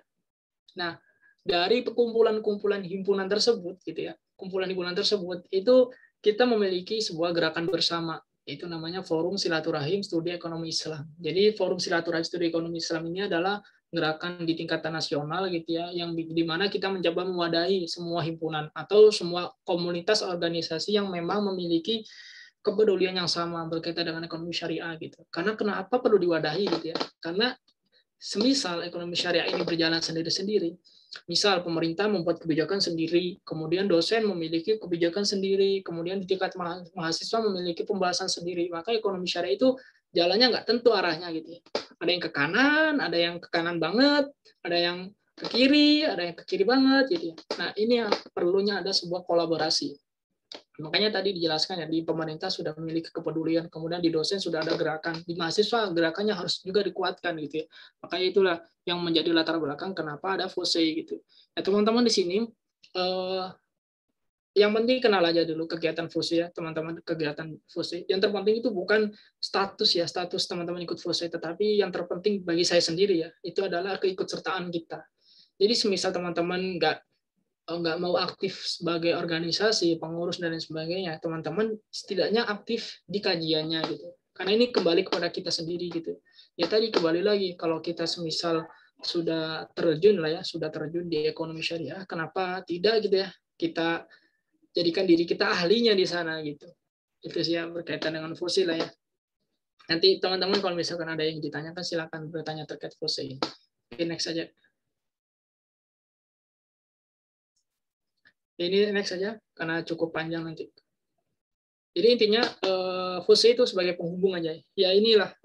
Nah, dari kumpulan-kumpulan himpunan tersebut gitu ya. Kumpulan himpunan tersebut itu kita memiliki sebuah gerakan bersama. Itu namanya Forum Silaturahim Studi Ekonomi Islam. Jadi Forum Silaturahim Studi Ekonomi Islam ini adalah gerakan di tingkatan nasional gitu ya, yang di mana kita mencoba mewadahi semua himpunan atau semua komunitas organisasi yang memang memiliki kepedulian yang sama berkaitan dengan ekonomi syariah gitu. Karena kenapa perlu diwadahi gitu ya? Karena semisal ekonomi syariah ini berjalan sendiri-sendiri, misal pemerintah membuat kebijakan sendiri, kemudian dosen memiliki kebijakan sendiri, kemudian di tingkat mahasiswa memiliki pembahasan sendiri, maka ekonomi syariah itu jalannya nggak tentu arahnya gitu ya. Ada yang ke kanan, ada yang ke kanan banget, ada yang ke kiri, ada yang ke kiri banget gitu ya. Nah, ini yang perlunya ada sebuah kolaborasi. Makanya tadi dijelaskan ya, di pemerintah sudah memiliki kepedulian, kemudian di dosen sudah ada gerakan, di mahasiswa gerakannya harus juga dikuatkan gitu ya. Makanya itulah yang menjadi latar belakang kenapa ada FUSE gitu. Nah, teman-teman di sini yang penting kenal aja dulu kegiatan FUSE ya, teman-teman, kegiatan FUSE. Yang terpenting itu bukan status ya, status teman-teman ikut FUSE, tetapi yang terpenting bagi saya sendiri ya, itu adalah keikutsertaan kita. Jadi semisal teman-teman nggak mau aktif sebagai organisasi, pengurus dan lain sebagainya, teman-teman setidaknya aktif di kajiannya gitu. Karena ini kembali kepada kita sendiri gitu. Ya tadi kembali lagi, kalau kita semisal sudah terjun lah ya, sudah terjun di ekonomi syariah, kenapa tidak gitu ya, kita jadikan diri kita ahlinya di sana gitu. Itu sih yang berkaitan dengan FUSE lah ya. Nanti teman-teman kalau misalkan ada yang ditanyakan silakan bertanya terkait FUSE. Oke, next saja. Ini next saja karena cukup panjang nanti. Jadi intinya FUSE itu sebagai penghubung aja. Ya inilah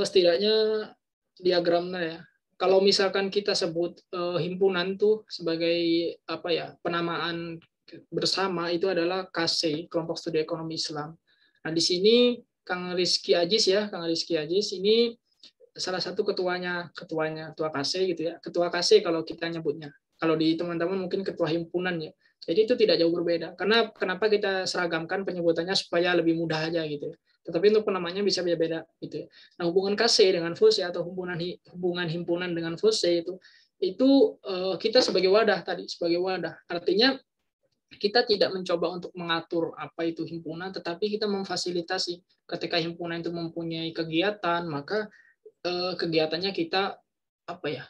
setidaknya diagramnya ya. Kalau misalkan kita sebut himpunan tuh sebagai penamaan bersama itu adalah KSE, Kelompok Studi Ekonomi Islam. Nah di sini Kang Rizky Ajis ini salah satu ketua KSE gitu ya. Ketua KSE kalau kita nyebutnya. Kalau di teman-teman mungkin ketua himpunan ya. Jadi itu tidak jauh berbeda. Karena kenapa kita seragamkan penyebutannya supaya lebih mudah aja gitu ya. Tetapi untuk penamanya bisa beda-beda gitu ya. Nah, hubungan KSE dengan FUSE atau hubungan himpunan dengan FUSE itu kita sebagai wadah tadi, sebagai wadah. Artinya kita tidak mencoba untuk mengatur apa itu himpunan, tetapi kita memfasilitasi. Ketika himpunan itu mempunyai kegiatan, maka kegiatannya kita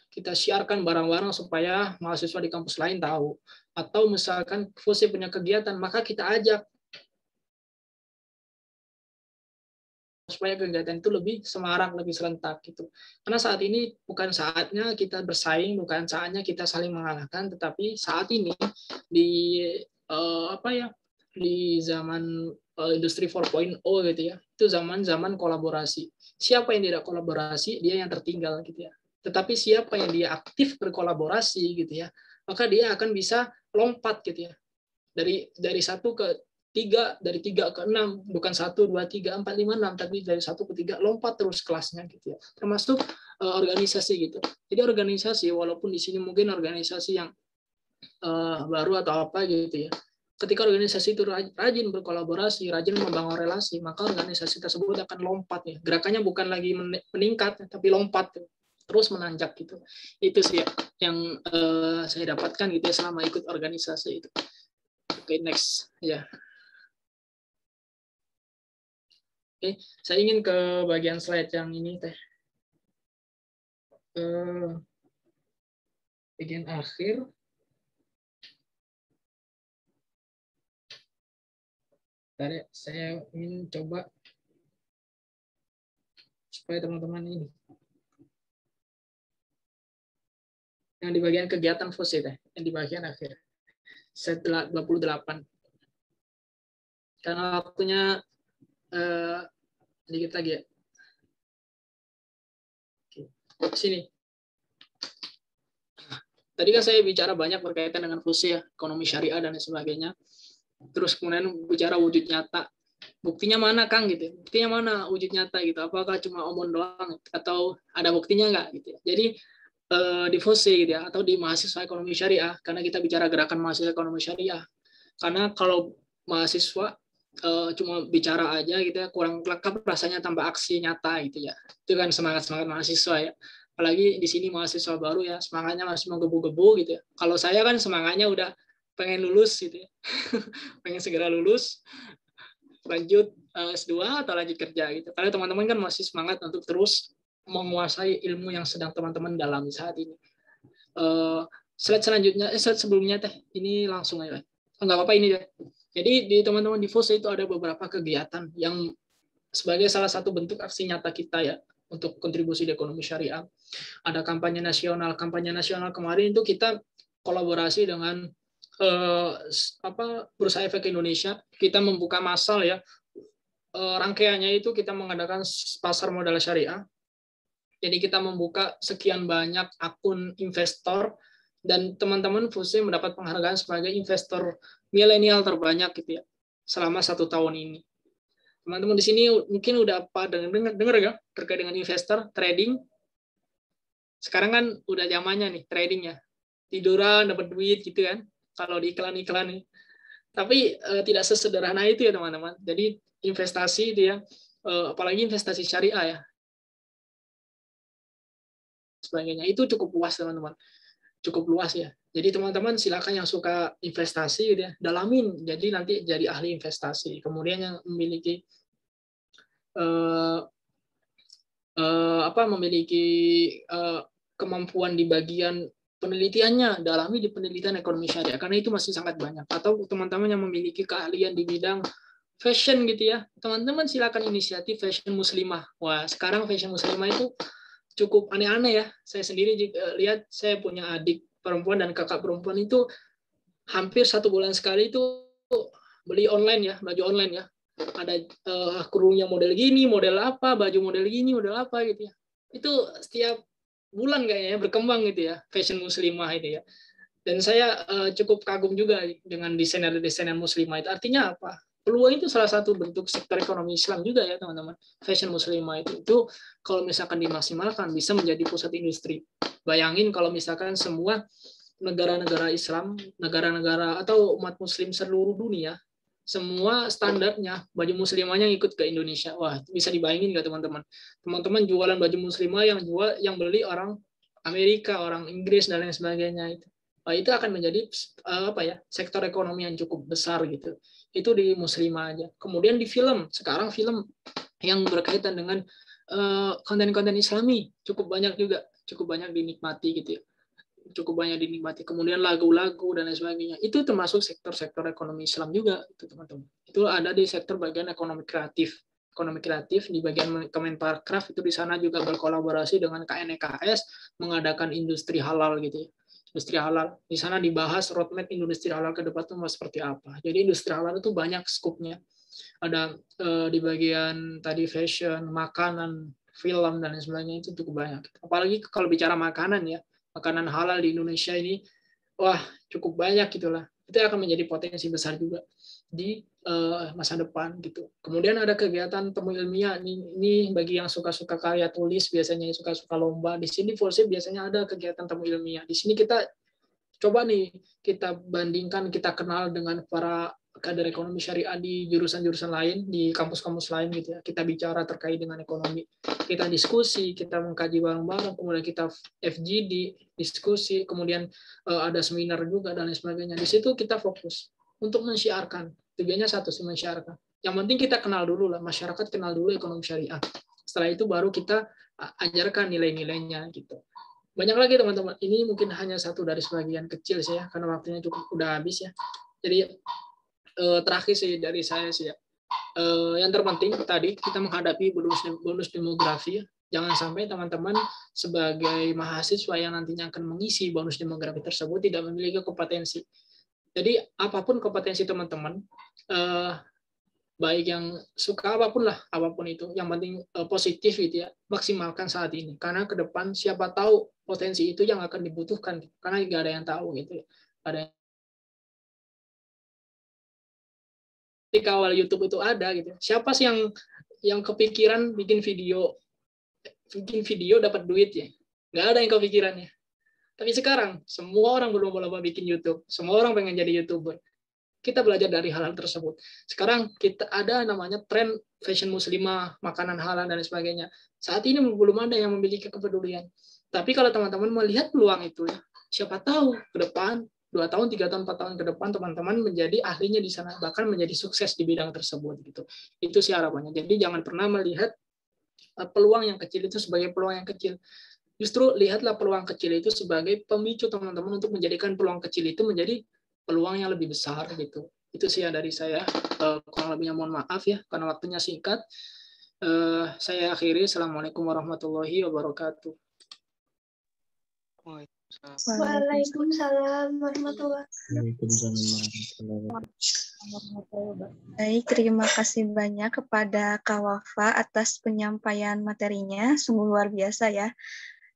kita siarkan barang-barang supaya mahasiswa di kampus lain tahu. Atau misalkan FUSE punya kegiatan, maka kita ajak supaya kegiatan itu lebih semarak, lebih serentak gitu. Karena saat ini bukan saatnya kita bersaing, bukan saatnya kita saling mengalahkan, tetapi saat ini di di zaman industri 4.0 gitu ya, itu zaman kolaborasi. Siapa yang tidak kolaborasi, dia yang tertinggal gitu ya. Tetapi siapa yang dia aktif berkolaborasi gitu ya, maka dia akan bisa lompat gitu ya. Dari 1 ke 3, dari 3 ke 6, bukan 1, 2, 3, 4, 5, 6, tapi dari 1 ke 3 lompat terus kelasnya gitu ya. Termasuk organisasi gitu. Jadi organisasi, walaupun di sini mungkin organisasi yang baru atau apa gitu ya. Ketika organisasi itu rajin berkolaborasi, rajin membangun relasi, maka organisasi tersebut akan lompat ya. Gerakannya bukan lagi meningkat, tapi lompat terus menanjak gitu. Itu sih yang saya dapatkan gitu ya selama ikut organisasi itu. Oke, next ya. Oke, saya ingin ke bagian slide yang ini teh. Bagian akhir. Tadi saya ingin coba supaya teman-teman ini. Yang di bagian kegiatan FUSI teh, yang di bagian akhir. Setelah 28. Karena waktunya sedikit lagi ya. Oke. Sini. Tadi kan saya bicara banyak berkaitan dengan FUSI ya, ekonomi syariah dan sebagainya. Terus kemudian bicara wujud nyata. Buktinya mana Kang gitu? Buktinya mana wujud nyata gitu? Apakah cuma omong doang atau ada buktinya nggak gitu? Jadi di FUSI gitu ya, atau di mahasiswa ekonomi syariah, karena kita bicara gerakan mahasiswa ekonomi syariah. Karena kalau mahasiswa cuma bicara aja gitu ya, kurang lengkap rasanya tanpa aksi nyata gitu ya. Itu kan semangat mahasiswa ya. Apalagi di sini mahasiswa baru ya, semangatnya masih menggebu-gebu gitu ya. Kalau saya kan semangatnya udah pengen lulus gitu ya. Pengen segera lulus, lanjut S2 atau lanjut kerja gitu. Karena teman-teman kan masih semangat untuk terus menguasai ilmu yang sedang teman-teman dalami saat ini. Slide selanjutnya, slide sebelumnya teh, ini langsung aja. Enggak apa-apa ini deh. Jadi di teman-teman di FUSI itu ada beberapa kegiatan yang sebagai salah satu bentuk aksi nyata kita ya untuk kontribusi di ekonomi syariah. Ada kampanye nasional. Kampanye nasional kemarin itu kita kolaborasi dengan Bursa Efek Indonesia. Kita membuka massal ya. Rangkaiannya itu kita mengadakan pasar modal syariah. Jadi kita membuka sekian banyak akun investor dan teman-teman FUSI mendapat penghargaan sebagai investor milenial terbanyak gitu ya selama 1 tahun ini. Teman-teman di sini mungkin udah apa dengar ya terkait dengan investor trading. Sekarang kan udah zamannya nih trading ya. Tiduran dapat duit gitu kan kalau di iklan-iklan nih. Tapi tidak sesederhana itu ya teman-teman. Jadi investasi itu ya apalagi investasi syariah ya. Sebagainya itu cukup luas teman-teman. Cukup luas ya. Jadi teman-teman silakan yang suka investasi gitu ya, dalamin. Jadi nanti jadi ahli investasi. Kemudian yang memiliki memiliki kemampuan di bagian penelitiannya, dalami di penelitian ekonomi syariah karena itu masih sangat banyak. Atau teman-teman yang memiliki keahlian di bidang fashion gitu ya, teman-teman silakan inisiatif fashion muslimah. Wah, sekarang fashion muslimah itu cukup aneh-aneh ya. Saya sendiri lihat, saya punya adik perempuan dan kakak perempuan itu hampir 1 bulan sekali itu beli online ya, baju online ya. Ada kerungnya model gini, model apa, baju model gini, model apa gitu ya. Itu setiap bulan kayaknya berkembang gitu ya, fashion muslimah itu ya. Dan saya cukup kagum juga dengan desainer-desainer muslimah itu. Artinya apa? Peluang itu salah satu bentuk sektor ekonomi Islam juga ya teman-teman. Fashion muslimah itu kalau misalkan dimaksimalkan bisa menjadi pusat industri. Bayangin kalau misalkan semua negara-negara Islam, negara-negara atau umat muslim seluruh dunia, semua standarnya baju muslimahnya ikut ke Indonesia. Wah, bisa dibayangin nggak teman-teman? Teman-teman jualan baju muslimah yang beli orang Amerika, orang Inggris dan lain sebagainya itu. Wah, itu akan menjadi sektor ekonomi yang cukup besar gitu. Itu di muslimah aja. Kemudian di film, sekarang film yang berkaitan dengan konten-konten Islami cukup banyak juga, cukup banyak dinikmati gitu ya. Cukup banyak dinikmati. Kemudian lagu-lagu dan lain sebagainya. Itu termasuk sektor-sektor ekonomi Islam juga, itu teman-teman. Itu ada di sektor bagian ekonomi kreatif. Ekonomi kreatif di bagian Kemenparekraf itu di sana juga berkolaborasi dengan KNEKS mengadakan industri halal gitu ya. Industri halal. Di sana dibahas roadmap industri halal ke depan itu mau seperti apa. Jadi industri halal itu banyak skupnya. Ada di bagian tadi fashion, makanan, film dan lain sebagainya itu cukup banyak. Apalagi kalau bicara makanan ya, makanan halal di Indonesia ini, wah cukup banyak gitulah. Itu akan menjadi potensi besar juga di masa depan gitu. Kemudian ada kegiatan temu ilmiah ini bagi yang suka-suka karya tulis, biasanya yang suka-suka lomba. Di sini Forsip biasanya ada kegiatan temu ilmiah. Di sini kita coba nih kita bandingkan, kita kenal dengan para kader ekonomi syariah di jurusan-jurusan lain, di kampus-kampus lain gitu ya. Kita bicara terkait dengan ekonomi. Kita diskusi, kita mengkaji bareng-bareng, kemudian kita FGD, diskusi, kemudian ada seminar juga dan lain sebagainya. Di situ kita fokus untuk mensyiarkan. Tujuannya satu sih, mensyiarkan. Yang penting kita kenal dulu lah, masyarakat kenal dulu ekonomi syariah. Setelah itu baru kita ajarkan nilai-nilainya gitu. Banyak lagi teman-teman. Ini mungkin hanya satu dari sebagian kecil sih ya, karena waktunya cukup udah habis ya. Jadi terakhir sih dari saya sih ya. Yang terpenting tadi kita menghadapi bonus demografi ya. Jangan sampai teman-teman sebagai mahasiswa yang nantinya akan mengisi bonus demografi tersebut tidak memiliki kompetensi. Jadi apapun kompetensi teman-teman, baik yang suka apapun lah, apapun itu, yang penting positif gitu ya, maksimalkan saat ini. Karena ke depan siapa tahu potensi itu yang akan dibutuhkan, karena nggak ada yang tahu gitu ya. Ada di awal YouTube itu ada gitu. Siapa sih yang kepikiran bikin video dapat duit ya? Nggak ada yang kepikirannya. Tapi sekarang semua orang berlomba-lomba bikin YouTube, semua orang pengen jadi YouTuber. Kita belajar dari hal-hal tersebut. Sekarang kita ada namanya tren fashion muslimah, makanan halal dan sebagainya. Saat ini belum ada yang memiliki kepedulian. Tapi kalau teman-teman melihat peluang itu ya, siapa tahu ke depan 2 tahun, 3 tahun, 4 tahun ke depan teman-teman menjadi ahlinya di sana, bahkan menjadi sukses di bidang tersebut gitu. Itu sih harapannya. Jadi jangan pernah melihat peluang yang kecil itu sebagai peluang yang kecil. Justru lihatlah peluang kecil itu sebagai pemicu teman-teman untuk menjadikan peluang kecil itu menjadi peluang yang lebih besar gitu. Itu sih ya dari saya. Kurang lebihnya mohon maaf ya karena waktunya singkat. Saya akhiri. Assalamualaikum warahmatullahi wabarakatuh. Waalaikumsalam warahmatullahi wabarakatuh. Baik, terima kasih banyak kepada Kak Wafa atas penyampaian materinya, sungguh luar biasa ya.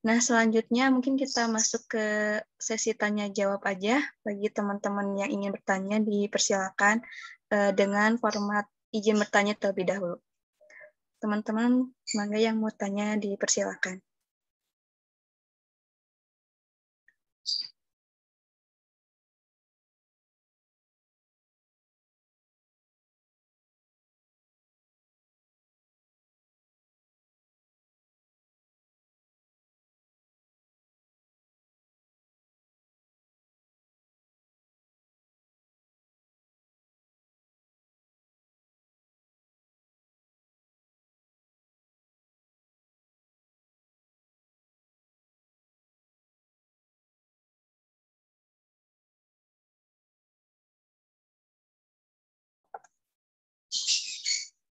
Nah, selanjutnya mungkin kita masuk ke sesi tanya jawab aja. Bagi teman-teman yang ingin bertanya, dipersilakan dengan format izin bertanya terlebih dahulu. Teman-teman, semoga yang mau tanya dipersilakan.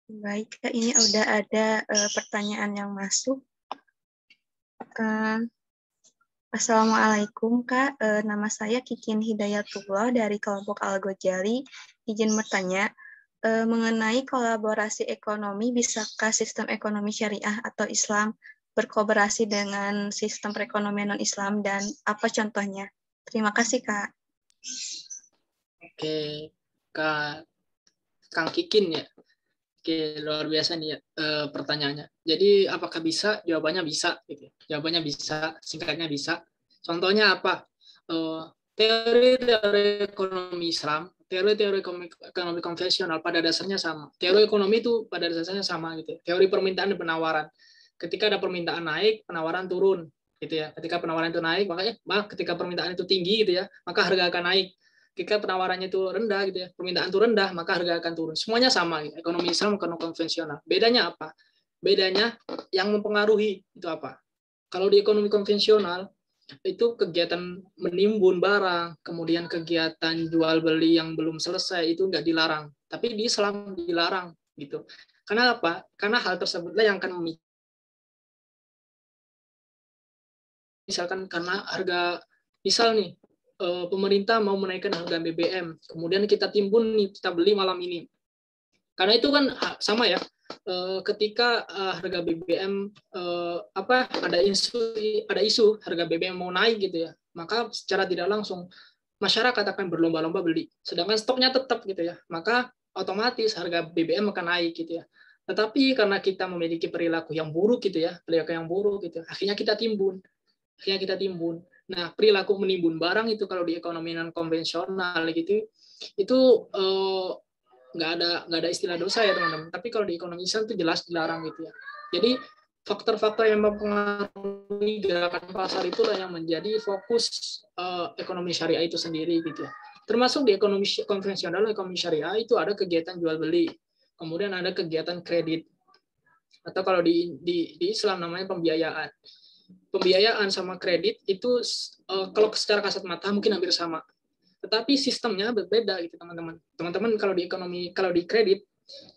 Baik, Kak, ini udah ada pertanyaan yang masuk. Assalamualaikum, Kak. Nama saya Kikin Hidayatullah dari kelompok Al-Ghazali. Izin bertanya, mengenai kolaborasi ekonomi, bisakah sistem ekonomi syariah atau Islam berkolaborasi dengan sistem perekonomian non-Islam dan apa contohnya? Terima kasih, Kak. Oke, Kang Kikin ya. Oke, luar biasa nih ya, pertanyaannya. Jadi apakah bisa? Jawabannya bisa. Gitu. Jawabannya bisa, singkatnya bisa. Contohnya apa? Teori-teori ekonomi Islam, teori-teori ekonomi konvensional pada dasarnya sama. Teori ekonomi itu pada dasarnya sama gitu. Teori permintaan dan penawaran. Ketika ada permintaan naik, penawaran turun, gitu ya. Ketika penawaran itu naik, makanya ketika permintaan itu tinggi gitu ya, maka harga akan naik. Ketika penawarannya itu rendah gitu ya, permintaan itu rendah, maka harga akan turun. Semuanya sama gitu. Ekonomi Islam, ekonomi konvensional. Bedanya apa? Bedanya yang mempengaruhi itu apa? Kalau di ekonomi konvensional itu kegiatan menimbun barang, kemudian kegiatan jual beli yang belum selesai itu nggak dilarang. Tapi di Islam dilarang gitu. Karena apa? Karena hal tersebutlah yang akan misalkan karena harga, misal nih pemerintah mau menaikkan harga BBM, kemudian kita timbun nih, kita beli malam ini. Karena itu kan sama ya, ketika harga BBM ada isu harga BBM mau naik gitu ya, maka secara tidak langsung masyarakat akan berlomba-lomba beli, sedangkan stoknya tetap gitu ya, maka otomatis harga BBM akan naik gitu ya. Tetapi karena kita memiliki perilaku yang buruk gitu ya, akhirnya kita timbun. Nah, perilaku menimbun barang itu kalau di ekonomi non konvensional gitu, itu nggak ada istilah dosa ya teman-teman. Tapi kalau di ekonomi Islam itu jelas dilarang gitu ya. Jadi faktor-faktor yang mempengaruhi gerakan pasar itulah yang menjadi fokus ekonomi syariah itu sendiri gitu ya. Termasuk di ekonomi konvensional, ekonomi syariah itu ada kegiatan jual beli, kemudian ada kegiatan kredit, atau kalau di Islam namanya pembiayaan. Pembiayaan sama kredit itu kalau secara kasat mata mungkin hampir sama, tetapi sistemnya berbeda gitu teman-teman. Teman-teman kalau di kredit,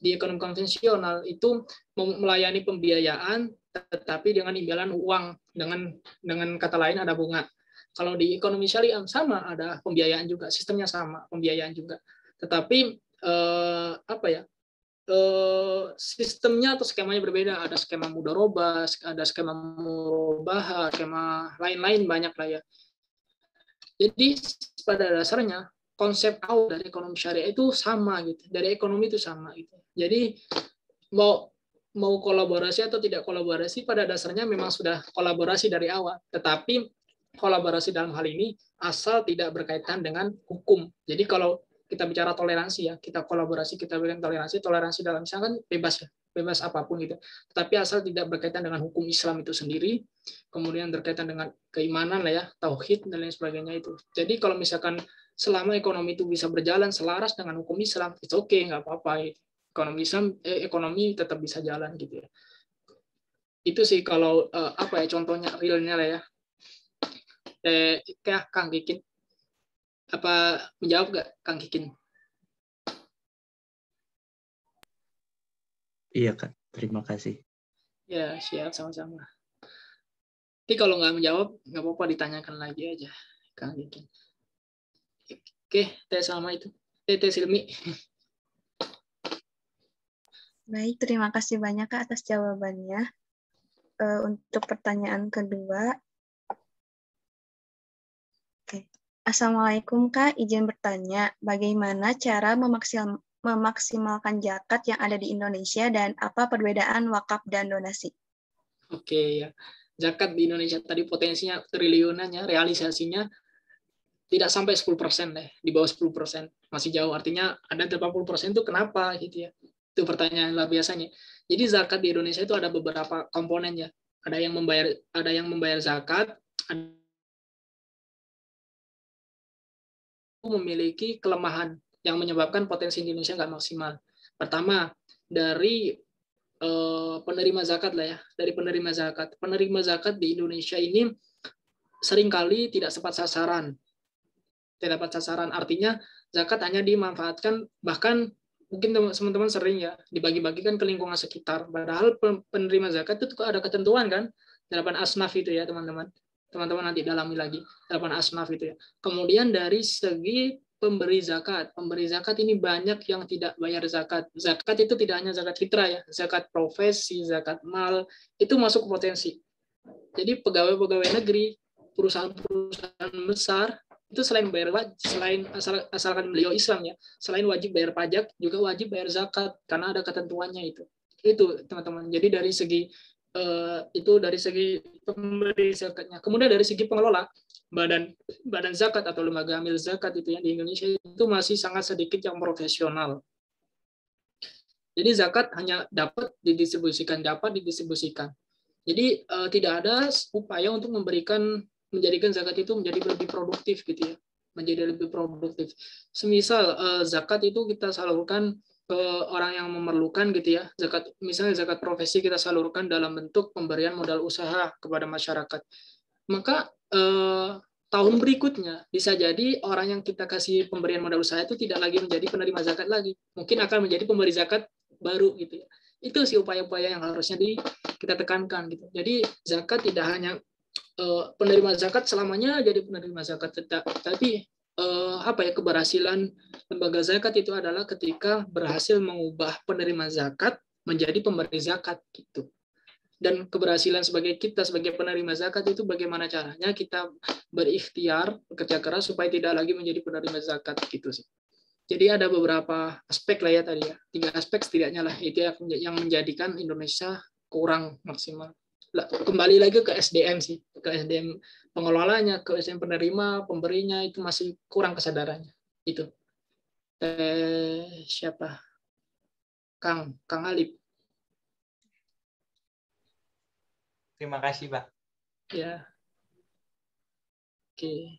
di ekonomi konvensional itu melayani pembiayaan, tetapi dengan imbalan uang, dengan kata lain ada bunga. Kalau di ekonomi syariah sama, ada pembiayaan juga, sistemnya sama, pembiayaan juga. Tetapi sistemnya atau skemanya berbeda. Ada skema mudharabah, ada skema murabahah, skema lain-lain banyak lah ya. Jadi pada dasarnya konsep awal dari ekonomi syariah itu sama gitu, dari ekonomi itu sama gitu. Jadi mau kolaborasi atau tidak kolaborasi, pada dasarnya memang sudah kolaborasi dari awal. Tetapi kolaborasi dalam hal ini asal tidak berkaitan dengan hukum. Jadi kalau kita bicara toleransi ya, kita kolaborasi, kita berikan toleransi dalam misalkan bebas ya, bebas apapun gitu. Tapi asal tidak berkaitan dengan hukum Islam itu sendiri, kemudian berkaitan dengan keimanan lah ya, tauhid dan lain sebagainya itu. Jadi kalau misalkan selama ekonomi itu bisa berjalan selaras dengan hukum Islam, it's okay, nggak apa-apa. Ekonomi tetap bisa jalan gitu ya. Itu sih kalau contohnya realnya lah ya. Kayak Kang Kikin. Apa menjawab nggak Kang Kikin? Iya Kak, terima kasih. Ya siap, sama-sama. Tapi kalau nggak menjawab nggak apa-apa, ditanyakan lagi aja Kang Kikin. Oke, Teh Salma itu. Teh Silmi. Baik, terima kasih banyak Kak atas jawabannya. Untuk pertanyaan kedua. Oke. Assalamualaikum Kak, izin bertanya, bagaimana cara memaksimalkan zakat yang ada di Indonesia dan apa perbedaan wakaf dan donasi? Oke ya, zakat di Indonesia tadi potensinya triliunan ya, realisasinya tidak sampai 10% deh, di bawah 10%, masih jauh. Artinya ada 80% itu kenapa gitu ya? Itu pertanyaan lah biasanya. Jadi zakat di Indonesia itu ada beberapa komponen ya. Ada yang membayar zakat, ada memiliki kelemahan yang menyebabkan potensi Indonesia nggak maksimal. Pertama, dari penerima zakat lah ya, dari penerima zakat. Penerima zakat di Indonesia ini seringkali tidak tepat sasaran. Tidak tepat sasaran, artinya zakat hanya dimanfaatkan, bahkan mungkin teman-teman sering ya, dibagi-bagikan ke lingkungan sekitar. Padahal penerima zakat itu ada ketentuan kan, 8 asnaf itu ya teman-teman. Teman-teman nanti dalami lagi 8 asnaf itu ya. Kemudian dari segi pemberi zakat ini banyak yang tidak bayar zakat. Zakat itu tidak hanya zakat fitrah ya, zakat profesi, zakat mal, itu masuk potensi. Jadi pegawai-pegawai negeri, perusahaan-perusahaan besar itu selain bayar asalkan beliau Islam ya, selain wajib bayar pajak juga wajib bayar zakat karena ada ketentuannya itu. Itu teman-teman. Jadi dari segi itu dari segi pemberi zakatnya. Kemudian dari segi pengelola badan zakat atau lembaga amil zakat itu yang di Indonesia itu masih sangat sedikit yang profesional. Jadi zakat hanya dapat didistribusikan. Jadi tidak ada upaya untuk menjadikan zakat itu menjadi lebih produktif gitu ya. Menjadi lebih produktif. Semisal zakat itu kita salurkan ke orang yang memerlukan gitu ya. Misalnya zakat profesi kita salurkan dalam bentuk pemberian modal usaha kepada masyarakat. Maka tahun berikutnya bisa jadi orang yang kita kasih pemberian modal usaha itu tidak lagi menjadi penerima zakat lagi. Mungkin akan menjadi pemberi zakat baru gitu ya. Itu sih upaya-upaya yang harusnya kita tekankan gitu. Jadi zakat tidak hanya penerima zakat selamanya jadi penerima zakat, tapi keberhasilan lembaga zakat itu adalah ketika berhasil mengubah penerima zakat menjadi pemberi zakat gitu. Dan keberhasilan sebagai kita sebagai penerima zakat itu bagaimana caranya kita berikhtiar bekerja keras supaya tidak lagi menjadi penerima zakat gitu sih. Jadi ada beberapa aspek lah ya tadi ya, 3 aspek setidaknya lah itu yang menjadikan Indonesia kurang maksimal. Kembali lagi ke SDM sih, ke SDM pengelolanya, ke SDM penerima, pemberinya itu masih kurang kesadarannya itu. Siapa? Kang Alip. Terima kasih, Pak. Ya. Oke.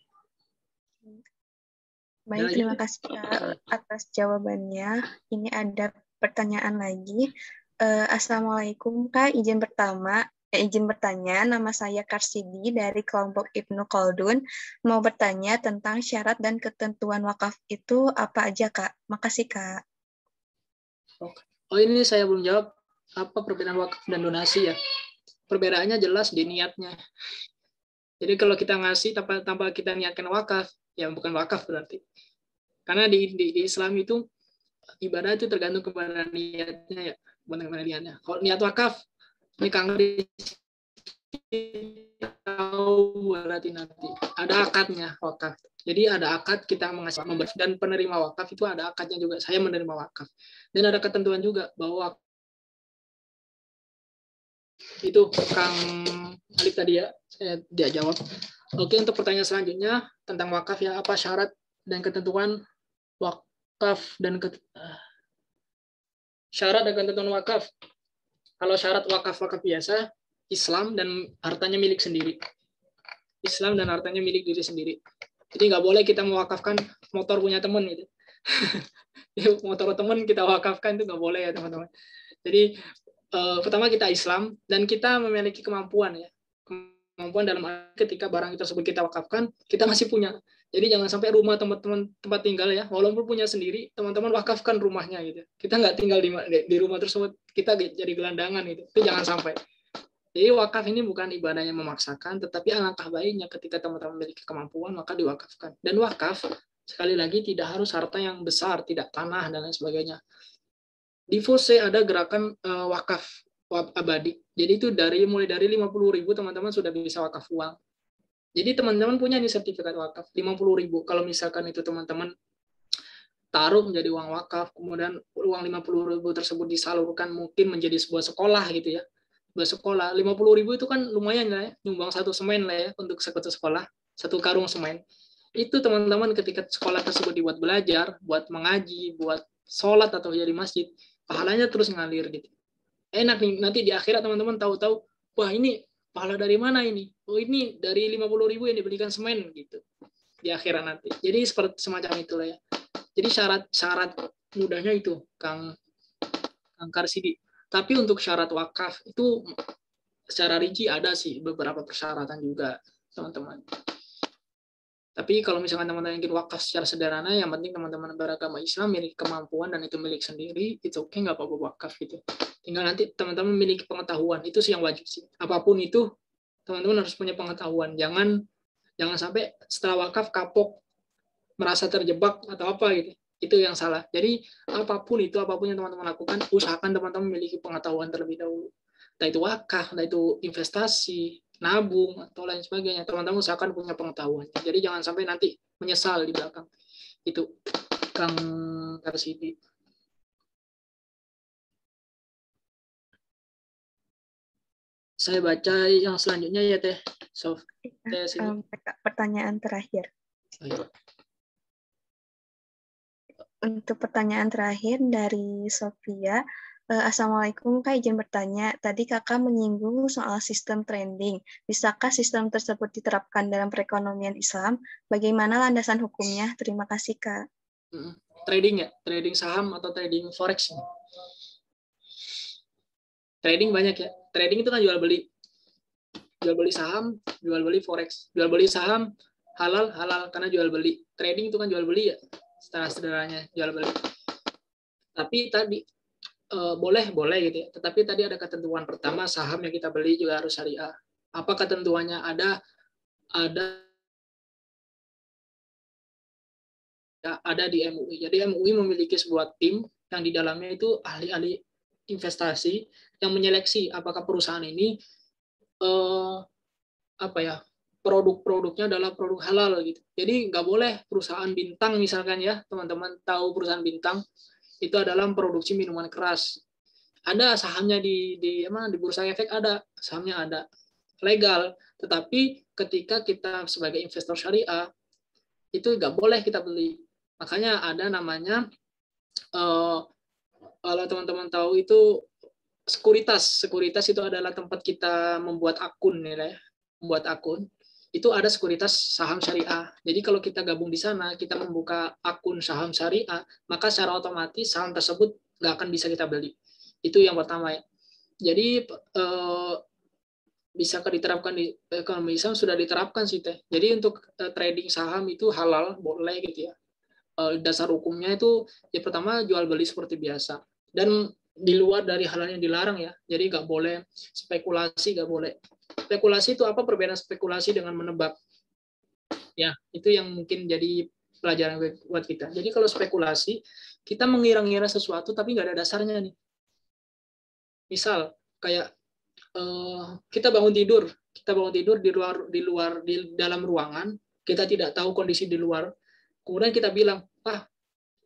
Baik, terima kasih Kak atas jawabannya. Ini ada pertanyaan lagi. Assalamualaikum Kak, izin bertanya, nama saya Karsidi dari kelompok Ibnu Khaldun. Mau bertanya tentang syarat dan ketentuan wakaf itu apa aja Kak? Makasih Kak. Oh ini saya belum jawab apa perbedaan wakaf dan donasi ya. Perbedaannya jelas di niatnya. Jadi kalau kita ngasih tanpa kita niatkan wakaf, ya bukan wakaf berarti. Karena di Islam itu ibadah itu tergantung kepada niatnya ya, bukan kepada niatnya. Kalau niat wakaf, ini Kang tahu berarti nanti ada akadnya wakaf. Jadi ada akad kita mengasih dan penerima wakaf itu ada akadnya juga. Saya menerima wakaf. Dan ada ketentuan juga bahwa itu Kang Alif tadi ya, dia jawab. Oke, untuk pertanyaan selanjutnya tentang wakaf ya, apa syarat dan ketentuan wakaf dan syarat dan ketentuan wakaf. Kalau syarat wakaf biasa, Islam dan hartanya milik sendiri. Islam dan hartanya milik diri sendiri. Jadi nggak boleh kita mewakafkan motor punya teman gitu. Motor teman kita wakafkan itu nggak boleh ya teman-teman. Jadi pertama kita Islam dan kita memiliki kemampuan ya. Kemampuan dalam ketika barang tersebut kita wakafkan, kita masih punya. Jadi jangan sampai rumah teman-teman tempat tinggal ya, walaupun punya sendiri, teman-teman wakafkan rumahnya gitu. Kita nggak tinggal di rumah tersebut, kita jadi gelandangan gitu. Itu jangan sampai. Jadi wakaf ini bukan ibadah yang memaksakan, tetapi alangkah baiknya ketika teman-teman memiliki kemampuan maka diwakafkan. Dan wakaf sekali lagi tidak harus harta yang besar, tidak tanah dan lain sebagainya. Di FOSE ada gerakan wakaf abadi. Jadi itu mulai dari 50.000 teman-teman sudah bisa wakaf uang. Jadi teman-teman punya nih sertifikat wakaf 50.000. Kalau misalkan itu teman-teman taruh menjadi uang wakaf, kemudian uang 50.000 tersebut disalurkan mungkin menjadi sebuah sekolah gitu ya. Sebuah sekolah 50.000 itu kan lumayan lah ya, nyumbang 1 semen lah ya untuk satu sekolah, 1 karung semen. Itu teman-teman ketika sekolah tersebut dibuat belajar, buat mengaji, buat sholat atau jadi masjid, pahalanya terus ngalir gitu. Enak nih, nanti di akhirat teman-teman tahu-tahu, wah ini pahala dari mana ini? Oh ini dari 50.000 yang dibelikan semen gitu. Di akhirat nanti. Jadi seperti semacam itulah ya. Jadi syarat mudahnya itu, Kang Karsidi. Tapi untuk syarat wakaf itu secara rinci ada sih beberapa persyaratan juga, teman-teman. Tapi kalau misalkan teman-teman ingin wakaf secara sederhana, yang penting teman-teman beragama Islam memiliki kemampuan dan itu milik sendiri, itu oke, nggak apa-apa wakaf gitu. Tinggal nanti teman-teman memiliki pengetahuan, itu sih yang wajib sih. Apapun itu, teman-teman harus punya pengetahuan. Jangan sampai setelah wakaf kapok, merasa terjebak atau apa gitu. Itu yang salah. Jadi apapun yang teman-teman lakukan, usahakan teman-teman memiliki pengetahuan terlebih dahulu. Entah itu wakaf, entah itu investasi, nabung atau lain sebagainya, teman-teman usahakan punya pengetahuan. Jadi jangan sampai nanti menyesal di belakang. Itu Kang Karsidi. Saya baca yang selanjutnya ya Teh. Pertanyaan terakhir. Ayo. Untuk pertanyaan terakhir dari Sofia. Assalamualaikum, Kak, izin bertanya. Tadi Kakak menyinggung soal sistem trading. Bisakah sistem tersebut diterapkan dalam perekonomian Islam? Bagaimana landasan hukumnya? Terima kasih, Kak. Trading ya? Trading saham atau trading forex? Trading banyak ya. Trading itu kan jual beli. Jual beli saham, jual beli forex. Jual beli saham halal karena jual beli. Trading itu kan jual beli ya. Secara sederhananya jual beli. Tapi tadi boleh gitu ya. Tetapi tadi ada ketentuan pertama, saham yang kita beli juga harus syariah. Apa ketentuannya? Ada di MUI. Jadi MUI memiliki sebuah tim yang di dalamnya itu ahli-ahli investasi yang menyeleksi apakah perusahaan ini produk-produknya adalah produk halal gitu. Jadi nggak boleh perusahaan bintang misalkan ya, teman-teman tahu perusahaan bintang itu adalah memproduksi minuman keras. Ada sahamnya di bursa efek, ada sahamnya, ada legal. Tetapi ketika kita sebagai investor syariah itu nggak boleh kita beli. Makanya ada namanya kalau teman-teman tahu itu sekuritas. Sekuritas itu adalah tempat kita membuat akun ya, membuat akun. Itu ada sekuritas saham syariah. Jadi kalau kita gabung di sana, kita membuka akun saham syariah, maka secara otomatis saham tersebut nggak akan bisa kita beli. Itu yang pertama ya. Jadi bisa diterapkan di ekonomi Islam, sudah diterapkan sih teh. Jadi untuk trading saham itu halal, boleh gitu ya. Dasar hukumnya itu ya pertama jual beli seperti biasa. Dan di luar dari hal yang dilarang ya. Jadi nggak boleh spekulasi, nggak boleh. Spekulasi itu apa perbedaan spekulasi dengan menebak? Ya, itu yang mungkin jadi pelajaran buat kita. Jadi kalau spekulasi, kita mengira-ngira sesuatu tapi nggak ada dasarnya nih. Misal kayak kita bangun tidur di dalam ruangan, kita tidak tahu kondisi di luar. Kemudian kita bilang,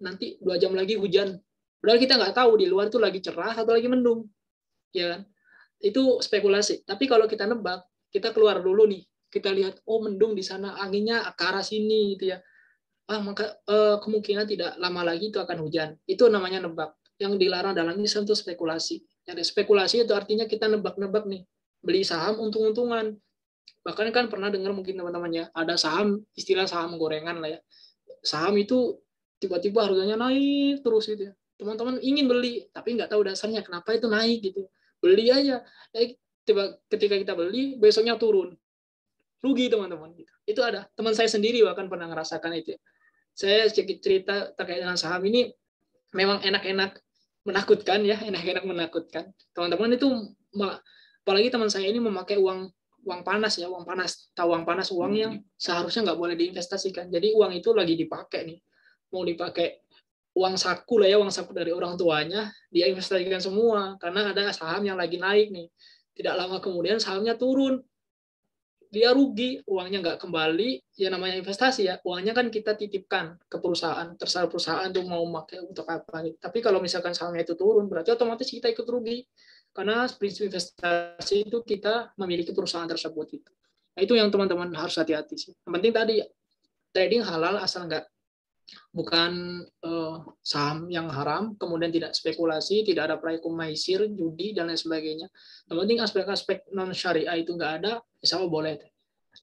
nanti 2 jam lagi hujan. Padahal kita nggak tahu di luar itu lagi cerah atau lagi mendung, ya kan? Itu spekulasi. Tapi kalau kita nebak, kita keluar dulu nih, kita lihat, mendung di sana, anginnya ke arah sini, gitu ya. Maka kemungkinan tidak lama lagi itu akan hujan. Itu namanya nebak. Yang dilarang dalam Islam itu spekulasi. Jadi spekulasi itu artinya kita nebak-nebak nih, beli saham untung-untungan. Bahkan kan pernah dengar mungkin teman-temannya, ada saham, istilah saham gorengan lah ya. Saham itu tiba-tiba harganya naik terus gitu ya. Teman-teman ingin beli, tapi nggak tahu dasarnya kenapa itu naik gitu. Beli aja. Ketika kita beli, besoknya turun. Rugi teman-teman. Itu ada. Teman saya sendiri bahkan pernah ngerasakan itu. Saya cerita terkait dengan saham ini, memang enak-enak menakutkan ya, enak-enak menakutkan. Teman-teman itu, apalagi teman saya ini memakai uang panas ya, uang panas. Tahu uang panas, uang yang seharusnya nggak boleh diinvestasikan. Jadi uang itu lagi dipakai nih. Mau dipakai uang saku lah ya, uang saku dari orang tuanya, dia investasikan semua karena ada saham yang lagi naik nih. Tidak lama kemudian sahamnya turun, dia rugi, uangnya nggak kembali. Ya namanya investasi ya, uangnya kan kita titipkan ke perusahaan, terserah perusahaan tuh mau pakai untuk apa. Tapi kalau misalkan sahamnya itu turun, berarti otomatis kita ikut rugi karena prinsip investasi itu kita memiliki perusahaan tersebut itu. Nah, itu yang teman-teman harus hati-hati sih. Yang penting tadi trading halal asal bukan saham yang haram, kemudian tidak spekulasi, tidak ada praktik maisir, judi, dan lain sebagainya. Yang penting aspek-aspek non-syariah itu nggak ada, insya Allah boleh.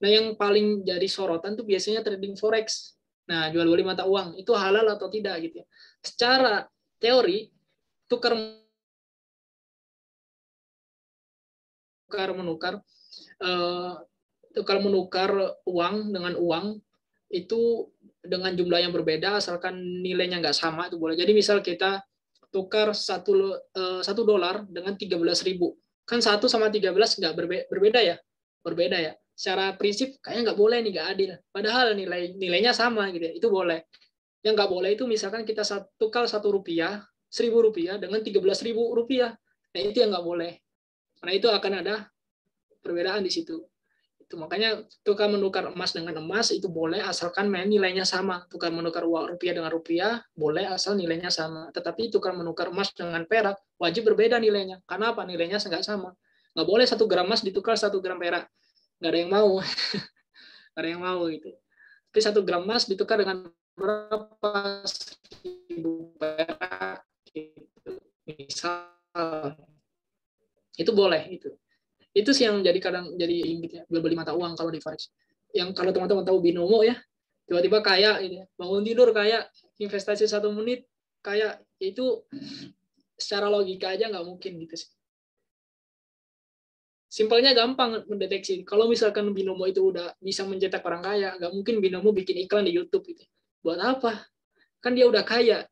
Nah, yang paling jadi sorotan tuh biasanya trading forex. Nah, jual beli mata uang, itu halal atau tidak gitu ya. Secara teori, menukar uang dengan uang itu dengan jumlah yang berbeda asalkan nilainya nggak sama itu boleh. Jadi misal kita tukar $1 dengan 13.000, kan 1 sama 13 nggak berbeda ya, secara prinsip kayaknya nggak boleh nih, nggak adil, padahal nilainya sama gitu ya, itu boleh. Yang nggak boleh itu misalkan kita tukar $1, $1.000 dengan $13.000, nah itu yang nggak boleh, karena itu akan ada perbedaan di situ. Itu makanya tukar menukar emas dengan emas itu boleh asalkan nilainya sama. Tukar menukar uang rupiah dengan rupiah boleh asal nilainya sama. Tetapi tukar menukar emas dengan perak wajib berbeda nilainya. Karena apa? Nilainya nggak sama. Nggak boleh 1 gram emas ditukar 1 gram perak. Nggak ada yang mau. Nggak ada yang mau gitu. Tapi 1 gram emas ditukar dengan berapa 1.000 perak gitu. Misal itu boleh itu. Itu sih yang kadang jadi gitu ya, jual beli mata uang kalau di forex. Yang kalau teman-teman tahu binomo ya, tiba-tiba kaya gitu ya, bangun tidur kaya, investasi 1 menit kaya, itu secara logika aja nggak mungkin gitu sih. Simpelnya gampang mendeteksi. Kalau misalkan binomo itu udah bisa mencetak orang kaya, nggak mungkin binomo bikin iklan di YouTube gitu. Buat apa? Kan dia udah kaya.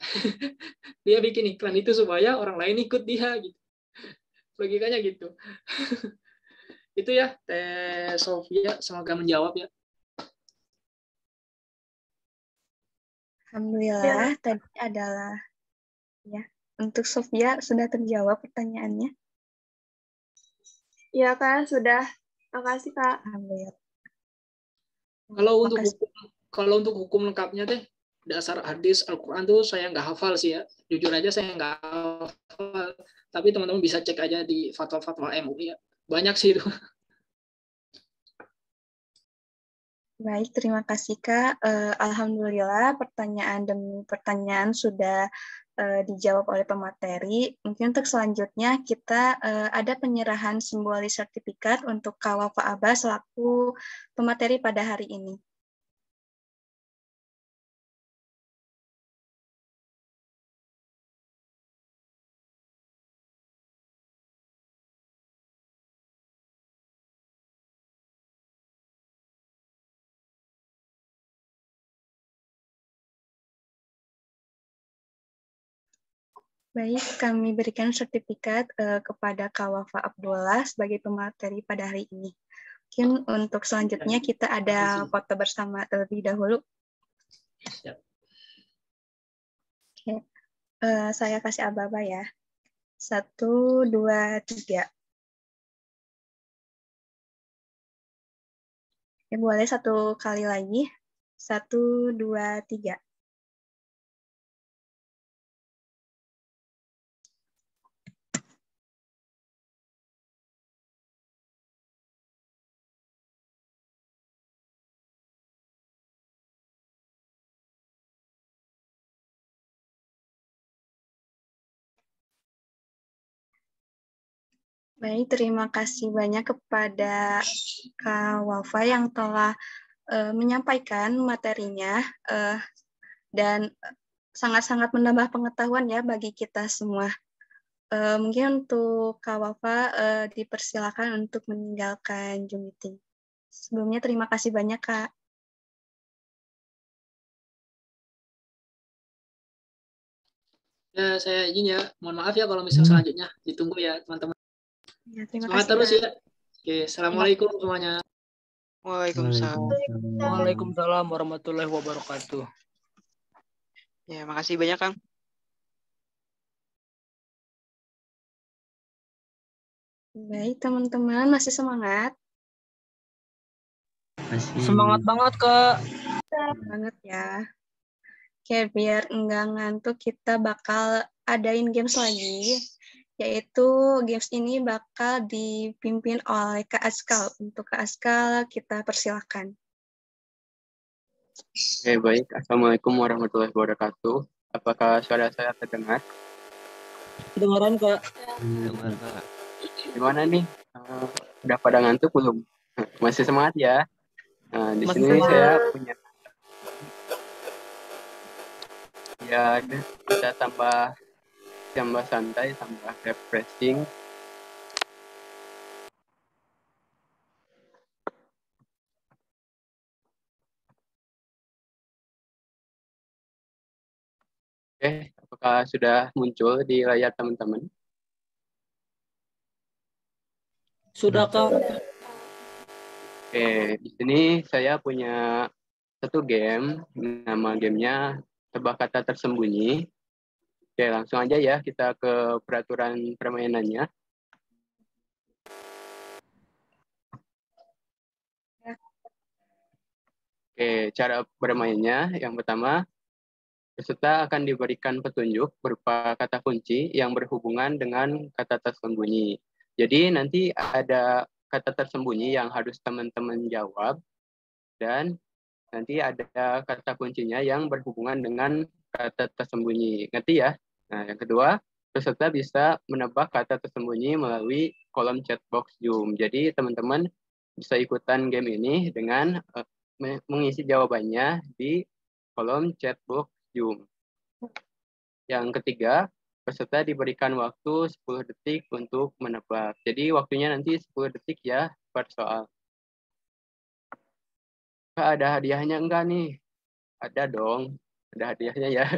Dia bikin iklan itu supaya orang lain ikut dia gitu. Logikanya gitu. Itu ya, Teh Sofia, semoga menjawab ya. Alhamdulillah, tadi adalah ya Untuk Sofia, sudah terjawab pertanyaannya? Iya, Kak, sudah. Makasih, Kak. Alhamdulillah. Kalau untuk hukum lengkapnya teh dasar hadis Al-Quran tuh saya nggak hafal sih ya. Jujur aja saya nggak hafal. Tapi teman-teman bisa cek aja di fatwa-fatwa MUI ya. Banyak sih itu. Baik, terima kasih Kak. Alhamdulillah pertanyaan demi pertanyaan sudah dijawab oleh pemateri. Mungkin untuk selanjutnya kita ada penyerahan simbolis sertifikat untuk Kak Wafa Abbas selaku pemateri pada hari ini. Baik, kami berikan sertifikat kepada Kak Wafa Abdullah sebagai pemateri pada hari ini. Mungkin untuk selanjutnya kita ada foto bersama terlebih dahulu. Oke, saya kasih aba-aba ya. 1, 2, 3. Oke, boleh satu kali lagi. 1, 2, 3. Baik, terima kasih banyak kepada Kak Wafa yang telah menyampaikan materinya dan sangat-sangat menambah pengetahuan ya bagi kita semua. Mungkin untuk Kak Wafa dipersilakan untuk meninggalkan Zoom meeting. Sebelumnya terima kasih banyak Kak. Ya, saya izin ya. Mohon maaf ya kalau misal selanjutnya. Ditunggu ya teman-teman. Ya, terima Semangat kasih terus Kak. ya. Oke, assalamualaikum semuanya. Waalaikumsalam. Waalaikumsalam warahmatullahi wabarakatuh. Ya, makasih banyak, Kang. Baik, teman-teman, masih semangat? Masih. Semangat banget, Kak. Banget ya. Oke, biar enggak ngantuk, kita bakal adain games lagi, yaitu games ini bakal dipimpin oleh Kak Askal. Untuk Kak Askal, kita persilakan. Oke, baik. Assalamualaikum warahmatullahi wabarakatuh. Apakah suara saya terdengar? Kedengaran, Kak? Dengar, Kak. Gimana nih? Udah pada ngantuk belum? Masih semangat ya? Di Masih sini semangat. saya punya ya kita tambah santai, tambah refreshing. Oke, apakah sudah muncul di layar teman-teman? Sudah, Kak. Oke, di sini saya punya satu game, nama gamenya Tebak Kata Tersembunyi. Oke, langsung aja ya kita ke peraturan permainannya. Oke, cara bermainnya yang pertama, peserta akan diberikan petunjuk berupa kata kunci yang berhubungan dengan kata tersembunyi. Jadi nanti ada kata tersembunyi yang harus teman-teman jawab, dan nanti ada kata kuncinya yang berhubungan dengan kata tersembunyi. Ngerti ya? Nah, yang kedua, peserta bisa menebak kata tersembunyi melalui kolom chat box Zoom. Jadi teman-teman bisa ikutan game ini dengan mengisi jawabannya di kolom chat box Zoom. Yang ketiga, peserta diberikan waktu 10 detik untuk menebak. Jadi waktunya nanti 10 detik ya per soal. Kak, ada hadiahnya enggak nih? Ada dong, ada hadiahnya ya.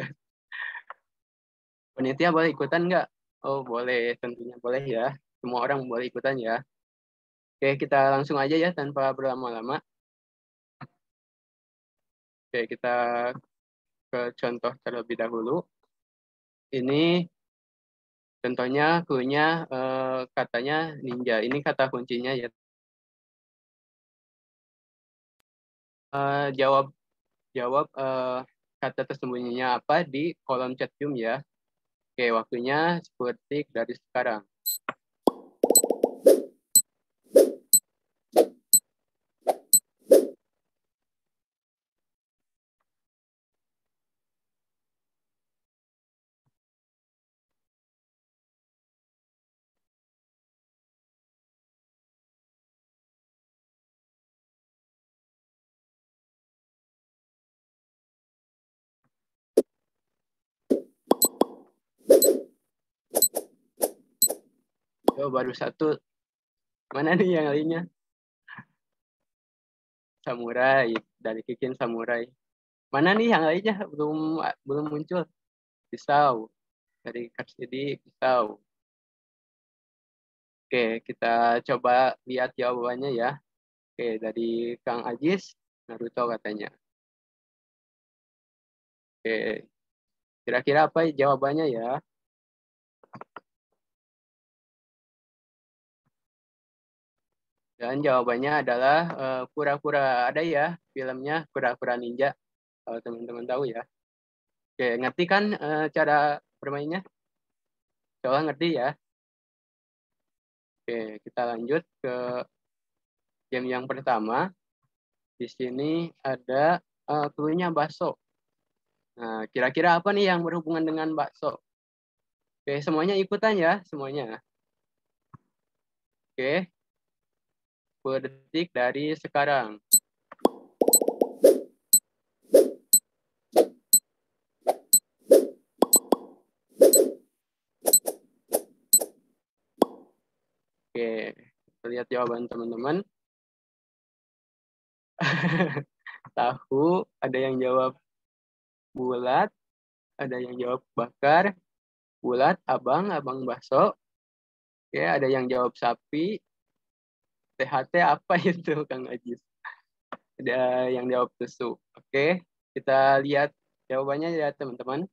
Panitia boleh ikutan enggak? Oh boleh, tentunya boleh ya. Semua orang boleh ikutan ya. Oke, kita langsung aja ya tanpa berlama-lama. Oke, kita ke contoh terlebih dahulu. Ini Contohnya clue-nya katanya ninja. Ini kata kuncinya ya. Jawab kata tersembunyinya apa di kolom chat Zoom ya. Oke, waktunya 10 detik dari sekarang. Oh, baru satu. Mana nih yang lainnya? Samurai, dari Kikin Samurai. Mana nih yang lainnya? Belum muncul. Pisau, dari Karsidi pisau. Oke, kita coba lihat jawabannya ya. Oke, dari Kang Ajis, Naruto katanya. Oke, kira-kira apa jawabannya ya? Dan jawabannya adalah Kura-Kura. Ada ya filmnya Kura-Kura Ninja. Kalau teman-teman tahu ya. Oke, ngerti kan cara bermainnya? Coba ngerti ya. Oke, kita lanjut ke game yang pertama. Di sini ada clue-nya bakso. Nah, kira-kira apa nih yang berhubungan dengan bakso? Oke, semuanya ikutan ya, semuanya. Oke, 10 detik dari sekarang. Oke, kita lihat jawaban teman-teman. Tahu, ada yang jawab bulat, ada yang jawab bakar, bulat, abang bakso. Oke, ada yang jawab sapi. THT apa itu, Kang Ajis? Ada yang jawab tusuk. Oke, kita lihat jawabannya ya, teman-teman.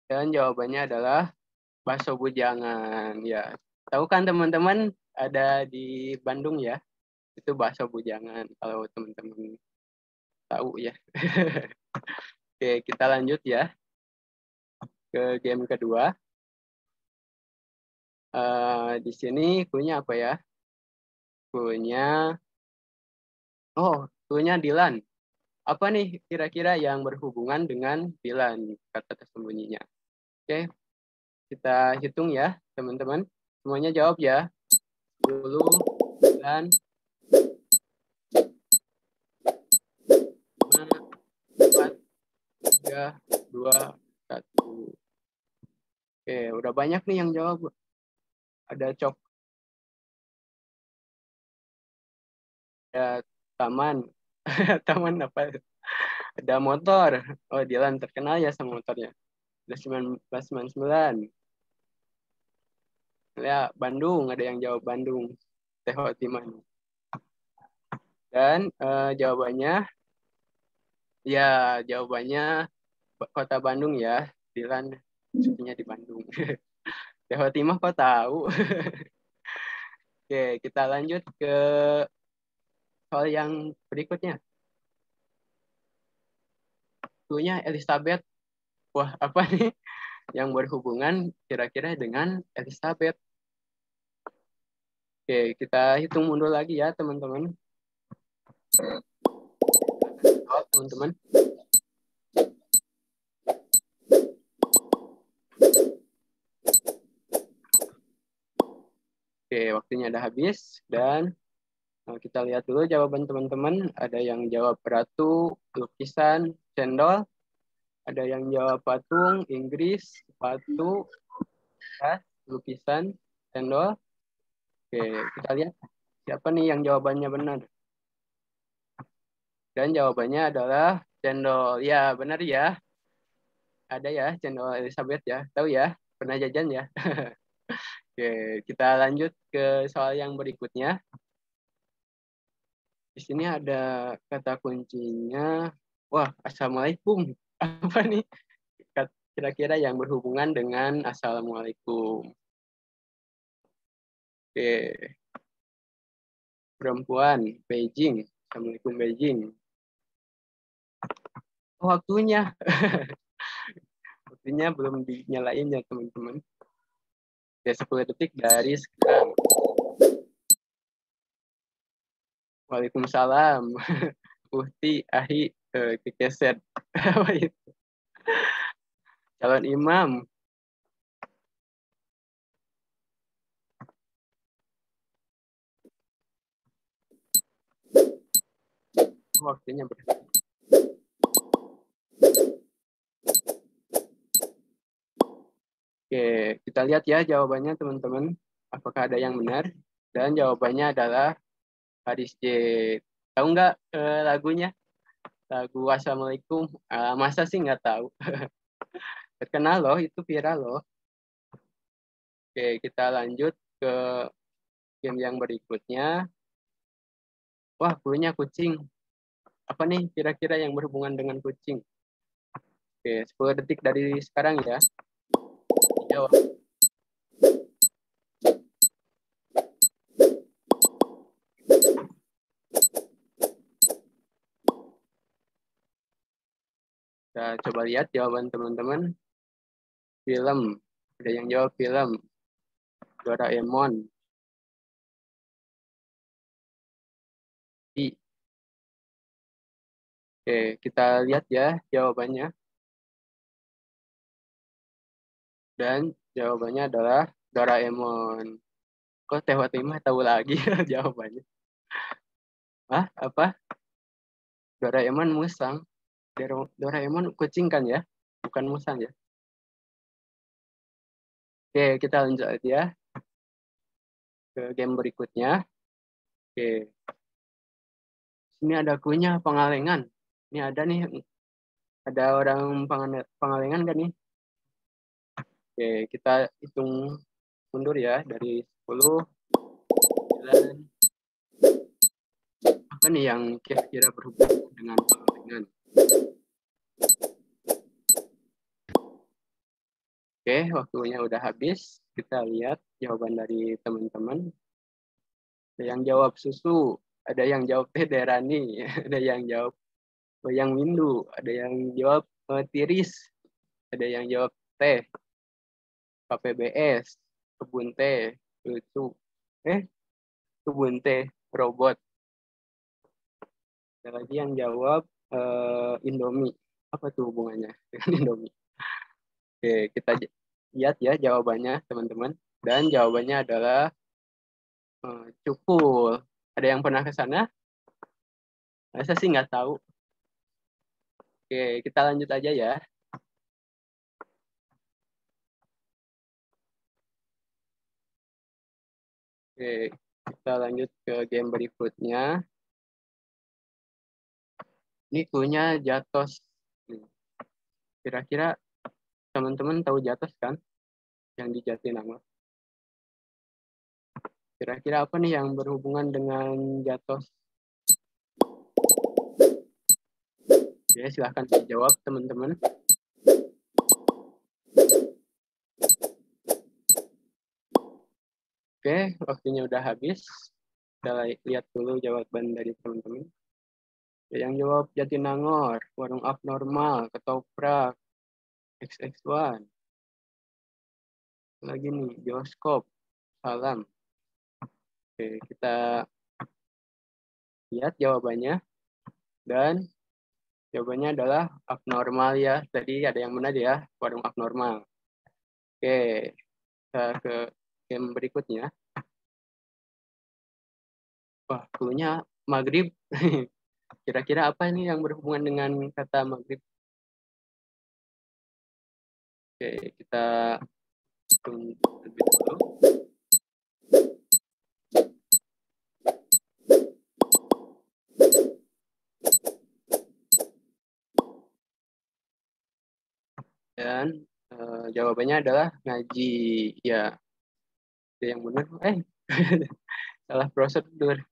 Dan jawabannya adalah bakso bujangan. Ya, tahu kan teman-teman, ada di Bandung ya. Itu bakso bujangan kalau teman-teman tahu ya. Oke, kita lanjut ya ke game kedua. Di sini clue-nya apa ya? Clue-nya, clue-nya Dilan. Apa nih kira-kira yang berhubungan dengan Dilan, kata tersembunyinya? Oke, kita hitung ya, teman-teman. Semuanya jawab ya. 10, 9, 5, 4, 3, 2, 1. Oke, udah banyak nih yang jawab. Ada ada taman. Taman apa? Ada motor. Oh, Dilan terkenal ya sama motornya. Ada 1999. Ya, Bandung. Ada yang jawab Bandung. Teh Timan. Dan jawabannya Kota Bandung ya. Dilan syutingnya di Bandung. Teh Timah kok tahu? Oke, kita lanjut ke soal yang berikutnya. Clue-nya Elizabeth. Wah, apa nih yang berhubungan kira-kira dengan Elizabeth? Oke, kita hitung mundur lagi ya, teman-teman. Teman-teman. Oke, waktunya udah habis dan kita lihat dulu jawaban teman-teman. Ada yang jawab ratu, lukisan, cendol. Ada yang jawab patung, Inggris, sepatu, tas, lukisan, cendol. Oke, kita lihat siapa nih yang jawabannya benar. Dan jawabannya adalah cendol. Ya, benar ya. Ada ya cendol Elizabeth ya. Tahu ya? Pernah jajan ya? Oke, kita lanjut ke soal yang berikutnya. Di sini ada kata kuncinya. Wah, Assalamualaikum. Apa nih? kira-kira yang berhubungan dengan Assalamualaikum. Oke. Perempuan, Beijing. Assalamualaikum Beijing. Waktunya. Waktunya belum dinyalain ya teman-teman. Ya 10 detik dari sekarang. Waalaikumsalam. Uhti, Ahi, Kekeset. Apa itu? Calon imam. Waktunya berhenti. Oke, kita lihat ya jawabannya teman-teman. Apakah ada yang benar? Dan jawabannya adalah Haris J. Tahu nggak lagunya? Lagu Assalamualaikum. Masa sih nggak tahu? Terkenal loh, itu viral loh. Oke, kita lanjut ke game yang berikutnya. Wah, cluenya kucing. Apa nih kira-kira yang berhubungan dengan kucing? Oke, 10 detik dari sekarang ya. Jawab. Kita coba lihat jawaban teman-teman. Film. Ada yang jawab film. Doraemon. Oke, kita lihat ya jawabannya. Dan jawabannya adalah Doraemon. Kok Teh Fatimah tahu lagi jawabannya? Hah? Apa? Doraemon musang. Doraemon kucing kan ya? Bukan musang ya? Oke, kita lanjut aja ke game berikutnya. Oke. Ini ada kuenya Pengalengan. Ini ada nih. Ada orang Pengalengan kan nih? Oke, kita hitung mundur ya dari 10, 9. Apa nih yang kira-kira berhubungan dengan Pengalengan? Oke, waktunya udah habis. Kita lihat jawaban dari teman-teman. Ada yang jawab susu, ada yang jawab teh derani, ada yang jawab yang windu, ada yang jawab tiris, ada yang jawab teh, KPBS, kebun teh, lucu, kebun teh, robot. Ada lagi yang jawab Indomie. Apa tuh hubungannya dengan Indomie? Oke, kita lihat ya jawabannya teman-teman. Dan jawabannya adalah cukul. Ada yang pernah ke sana? Masa sih nggak tahu? Oke, kita lanjut aja ya. Oke, kita lanjut ke game berikutnya. Ini cluenya Jatos. Kira-kira teman-teman tahu Jatos kan? Yang di Jatinangor. Kira-kira apa nih yang berhubungan dengan Jatos? Oke, silahkan dijawab teman-teman. Oke, waktunya udah habis. Kita lihat dulu jawaban dari teman-teman. Yang jawab Jatinangor, warung abnormal, ketoprak, XX1. Lagi nih, bioskop, salam. Oke, kita lihat jawabannya. Dan jawabannya adalah abnormal ya. Tadi ada yang benar ya, warung abnormal. Oke, kita ke game berikutnya. Wah, cluenya maghrib. Kira-kira apa ini yang berhubungan dengan kata maghrib? Oke, kita hitung lebih dulu. Dan jawabannya adalah ngaji. Ya, itu yang benar. Salah prosedur.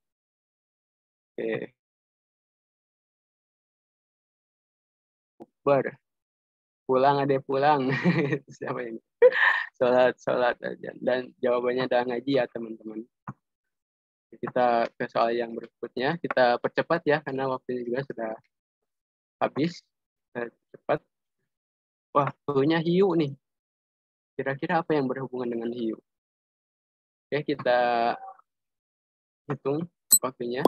Oke. Bukber. Pulang adek pulang. Siapa ini? Sholat aja. Dan jawabannya adalah ngaji ya teman-teman. Kita ke soal yang berikutnya. Kita percepat ya karena waktunya juga sudah habis. Cepat. Wah, cluenya hiu nih. Kira-kira apa yang berhubungan dengan hiu? Oke, kita hitung waktunya.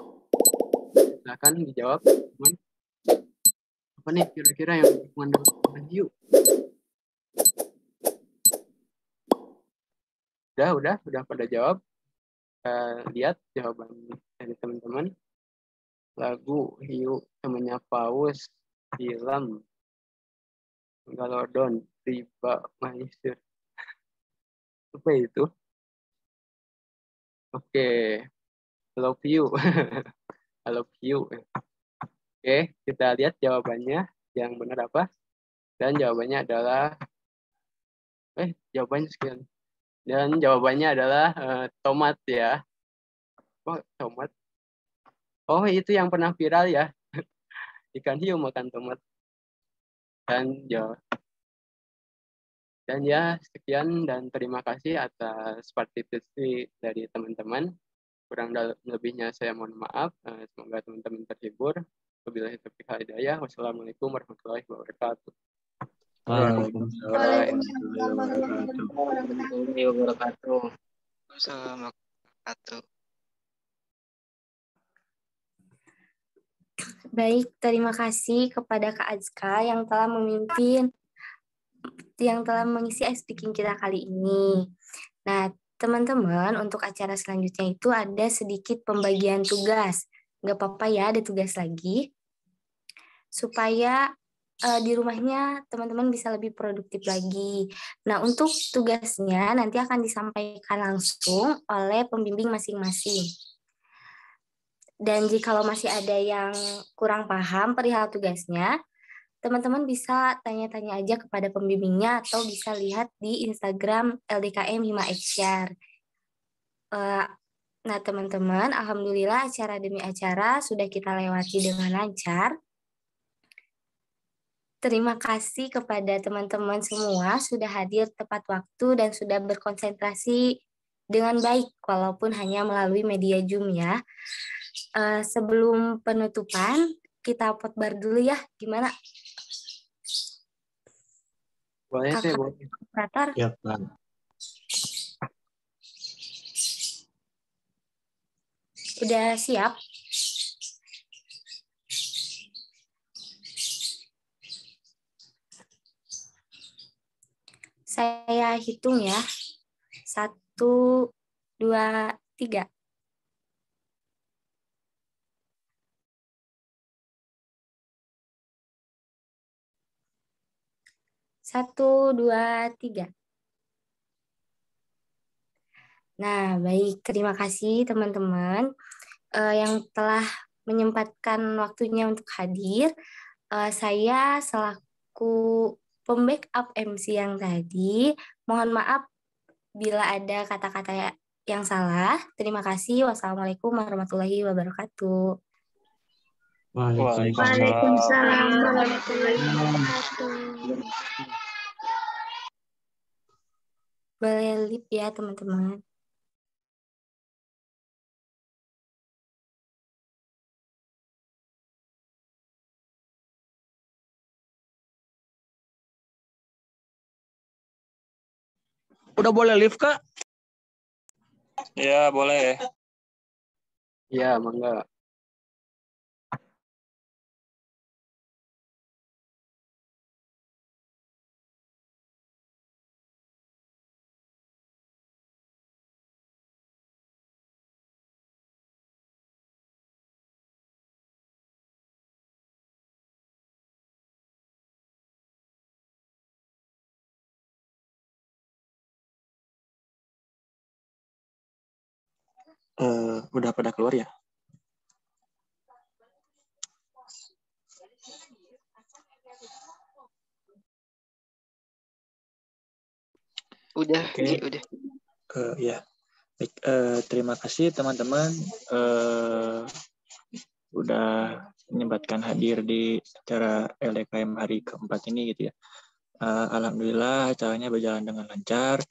Silakan dijawab, teman. Apa nih kira-kira yang berhubungan dengan hiu? Udah pada jawab. Lihat jawaban dari teman-teman. Lagu hiu, temannya paus, film, galodon, riba, maisir. Apa itu? Oke, love you. I love you. Oke, kita lihat jawabannya. Yang benar apa? Dan jawabannya adalah jawabannya sekian. Dan jawabannya adalah tomat ya. Oh, tomat. Oh, itu yang pernah viral ya. Ikan hiu makan tomat. Dan ya, sekian dan terima kasih atas partisipasi dari teman-teman. Kurang lebihnya saya mohon maaf. Semoga teman-teman terhibur. Wabillahi taufiq wal hidayah. Wassalamualaikum warahmatullahi wabarakatuh. Waalaikumsalam warahmatullahi wabarakatuh. Assalamualaikum warahmatullahi wabarakatuh. Baik, terima kasih kepada Kak Azka yang telah mengisi ice speaking kita kali ini. Nah, teman-teman, untuk acara selanjutnya itu ada sedikit pembagian tugas. Nggak apa-apa ya, ada tugas lagi. Supaya di rumahnya teman-teman bisa lebih produktif lagi. Nah, untuk tugasnya nanti akan disampaikan langsung oleh pembimbing masing-masing. Dan jikalau masih ada yang kurang paham perihal tugasnya, teman-teman bisa tanya-tanya aja kepada pembimbingnya atau bisa lihat di Instagram LDKM Hima Eksyar. Nah, teman-teman, alhamdulillah acara demi acara sudah kita lewati dengan lancar. Terima kasih kepada teman-teman semua sudah hadir tepat waktu dan sudah berkonsentrasi dengan baik walaupun hanya melalui media Zoom ya. Sebelum penutupan, kita potbar dulu ya. Gimana? Boleh, Kakak boleh. operator? Ya, Pak. Udah siap? Saya hitung ya. 1, 2, 3. Satu, dua, tiga. Nah, baik. Terima kasih teman-teman yang telah menyempatkan waktunya untuk hadir. Saya selaku pembackup MC yang tadi, mohon maaf bila ada kata-kata yang salah. Terima kasih. Wassalamualaikum warahmatullahi wabarakatuh. Waalaikumsalam warahmatullahi wabarakatuh. Boleh lip ya teman-teman. Udah boleh live, Kak? Ya, boleh. Iya, mangga. Udah pada keluar ya? Udah, Oke. udah. Ya. Baik, terima kasih teman-teman udah menyempatkan hadir di acara LDKM hari keempat ini gitu ya. Alhamdulillah acaranya berjalan dengan lancar.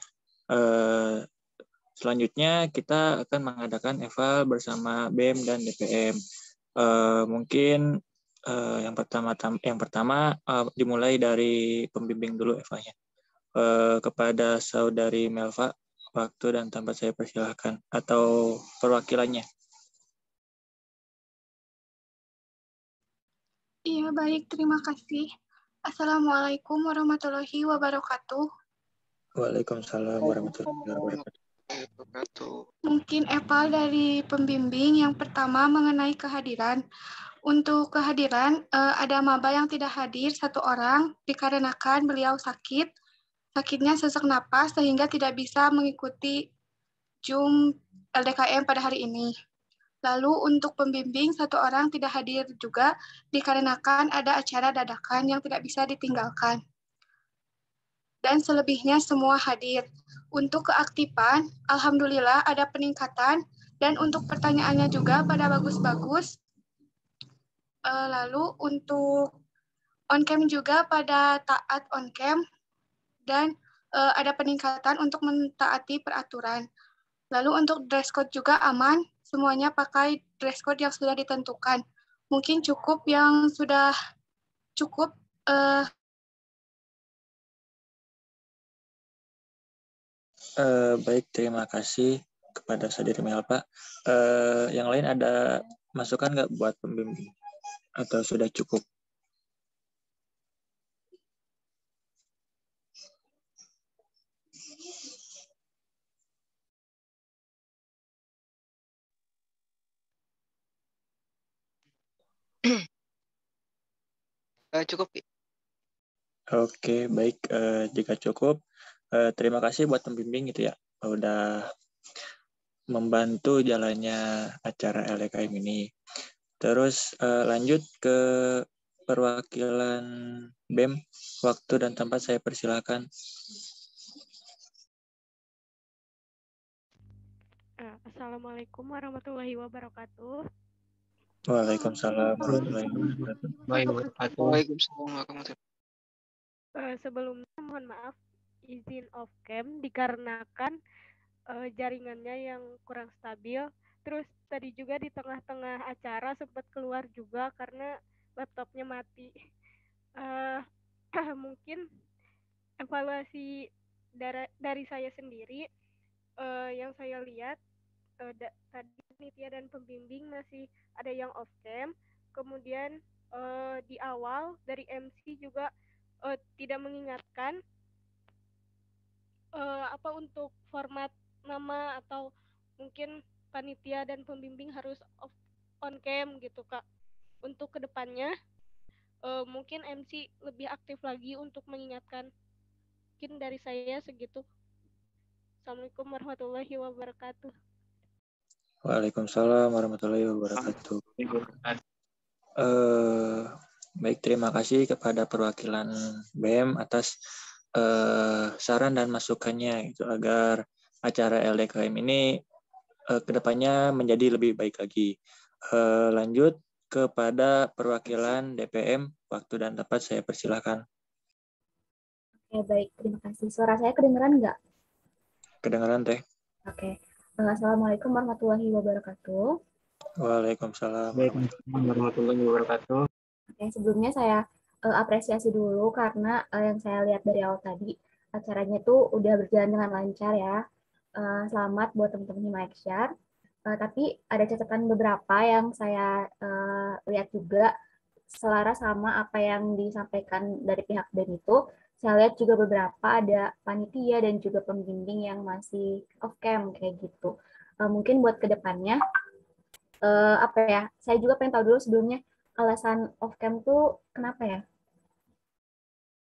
Selanjutnya kita akan mengadakan eval bersama BEM dan DPM. Mungkin yang pertama dimulai dari pembimbing dulu evalnya. Kepada Saudari Melva, waktu dan tempat saya persilahkan, atau perwakilannya. Iya, baik. Terima kasih. Assalamualaikum warahmatullahi wabarakatuh. Waalaikumsalam warahmatullahi wabarakatuh. Mungkin eval dari pembimbing yang pertama mengenai kehadiran. Untuk kehadiran, ada maba yang tidak hadir 1 orang dikarenakan beliau sakit. Sakitnya sesak napas sehingga tidak bisa mengikuti Zoom LDKM pada hari ini. Lalu untuk pembimbing 1 orang tidak hadir juga dikarenakan ada acara dadakan yang tidak bisa ditinggalkan. Dan selebihnya semua hadir. Untuk keaktifan, alhamdulillah ada peningkatan, dan untuk pertanyaannya juga pada bagus-bagus. Lalu untuk on-cam juga pada taat on-cam, dan ada peningkatan untuk mentaati peraturan. Lalu untuk dress code juga aman, semuanya pakai dress code yang sudah ditentukan. Mungkin cukup yang sudah cukup. Baik, terima kasih kepada Saudari Melva. Yang lain ada masukan nggak buat pembimbing? Atau sudah cukup? Cukup. Oke, baik. Jika cukup, terima kasih buat pembimbing itu ya, udah membantu jalannya acara LDKM ini. Terus lanjut ke perwakilan BEM, waktu dan tempat saya persilakan. Assalamualaikum warahmatullahi wabarakatuh. Waalaikumsalam warahmatullahi wabarakatuh. Waalaikumsalam warahmatullahi wabarakatuh. Sebelumnya mohon maaf izin off cam dikarenakan jaringannya yang kurang stabil. Terus tadi juga di tengah-tengah acara sempat keluar juga karena laptopnya mati. Mungkin evaluasi dari saya sendiri yang saya lihat tadi panitia dan pembimbing masih ada yang off cam. Kemudian di awal dari MC juga tidak mengingatkan apa untuk format nama atau mungkin panitia dan pembimbing harus on cam gitu Kak. Untuk kedepannya mungkin MC lebih aktif lagi untuk mengingatkan. Mungkin dari saya segitu. Assalamualaikum warahmatullahi wabarakatuh. Waalaikumsalam warahmatullahi wabarakatuh. Baik, terima kasih kepada perwakilan BEM atas saran dan masukannya gitu, agar acara LDKM ini kedepannya menjadi lebih baik lagi. Lanjut kepada perwakilan DPM, waktu dan tempat saya persilahkan. Oke, baik, terima kasih. Suara saya kedengeran nggak? Kedengeran, Teh. Oke. Assalamualaikum warahmatullahi wabarakatuh. Waalaikumsalam warahmatullahi wabarakatuh. Oke, sebelumnya saya apresiasi dulu karena yang saya lihat dari awal tadi, acaranya tuh udah berjalan dengan lancar ya. Selamat buat teman-teman Hima Action. Tapi ada catatan beberapa yang saya lihat juga selaras sama apa yang disampaikan dari pihak BEM itu. Saya lihat juga beberapa ada panitia dan juga pembimbing yang masih off cam kayak gitu. Mungkin buat kedepannya, apa ya? Saya juga pengen tahu dulu sebelumnya alasan off cam tuh kenapa ya?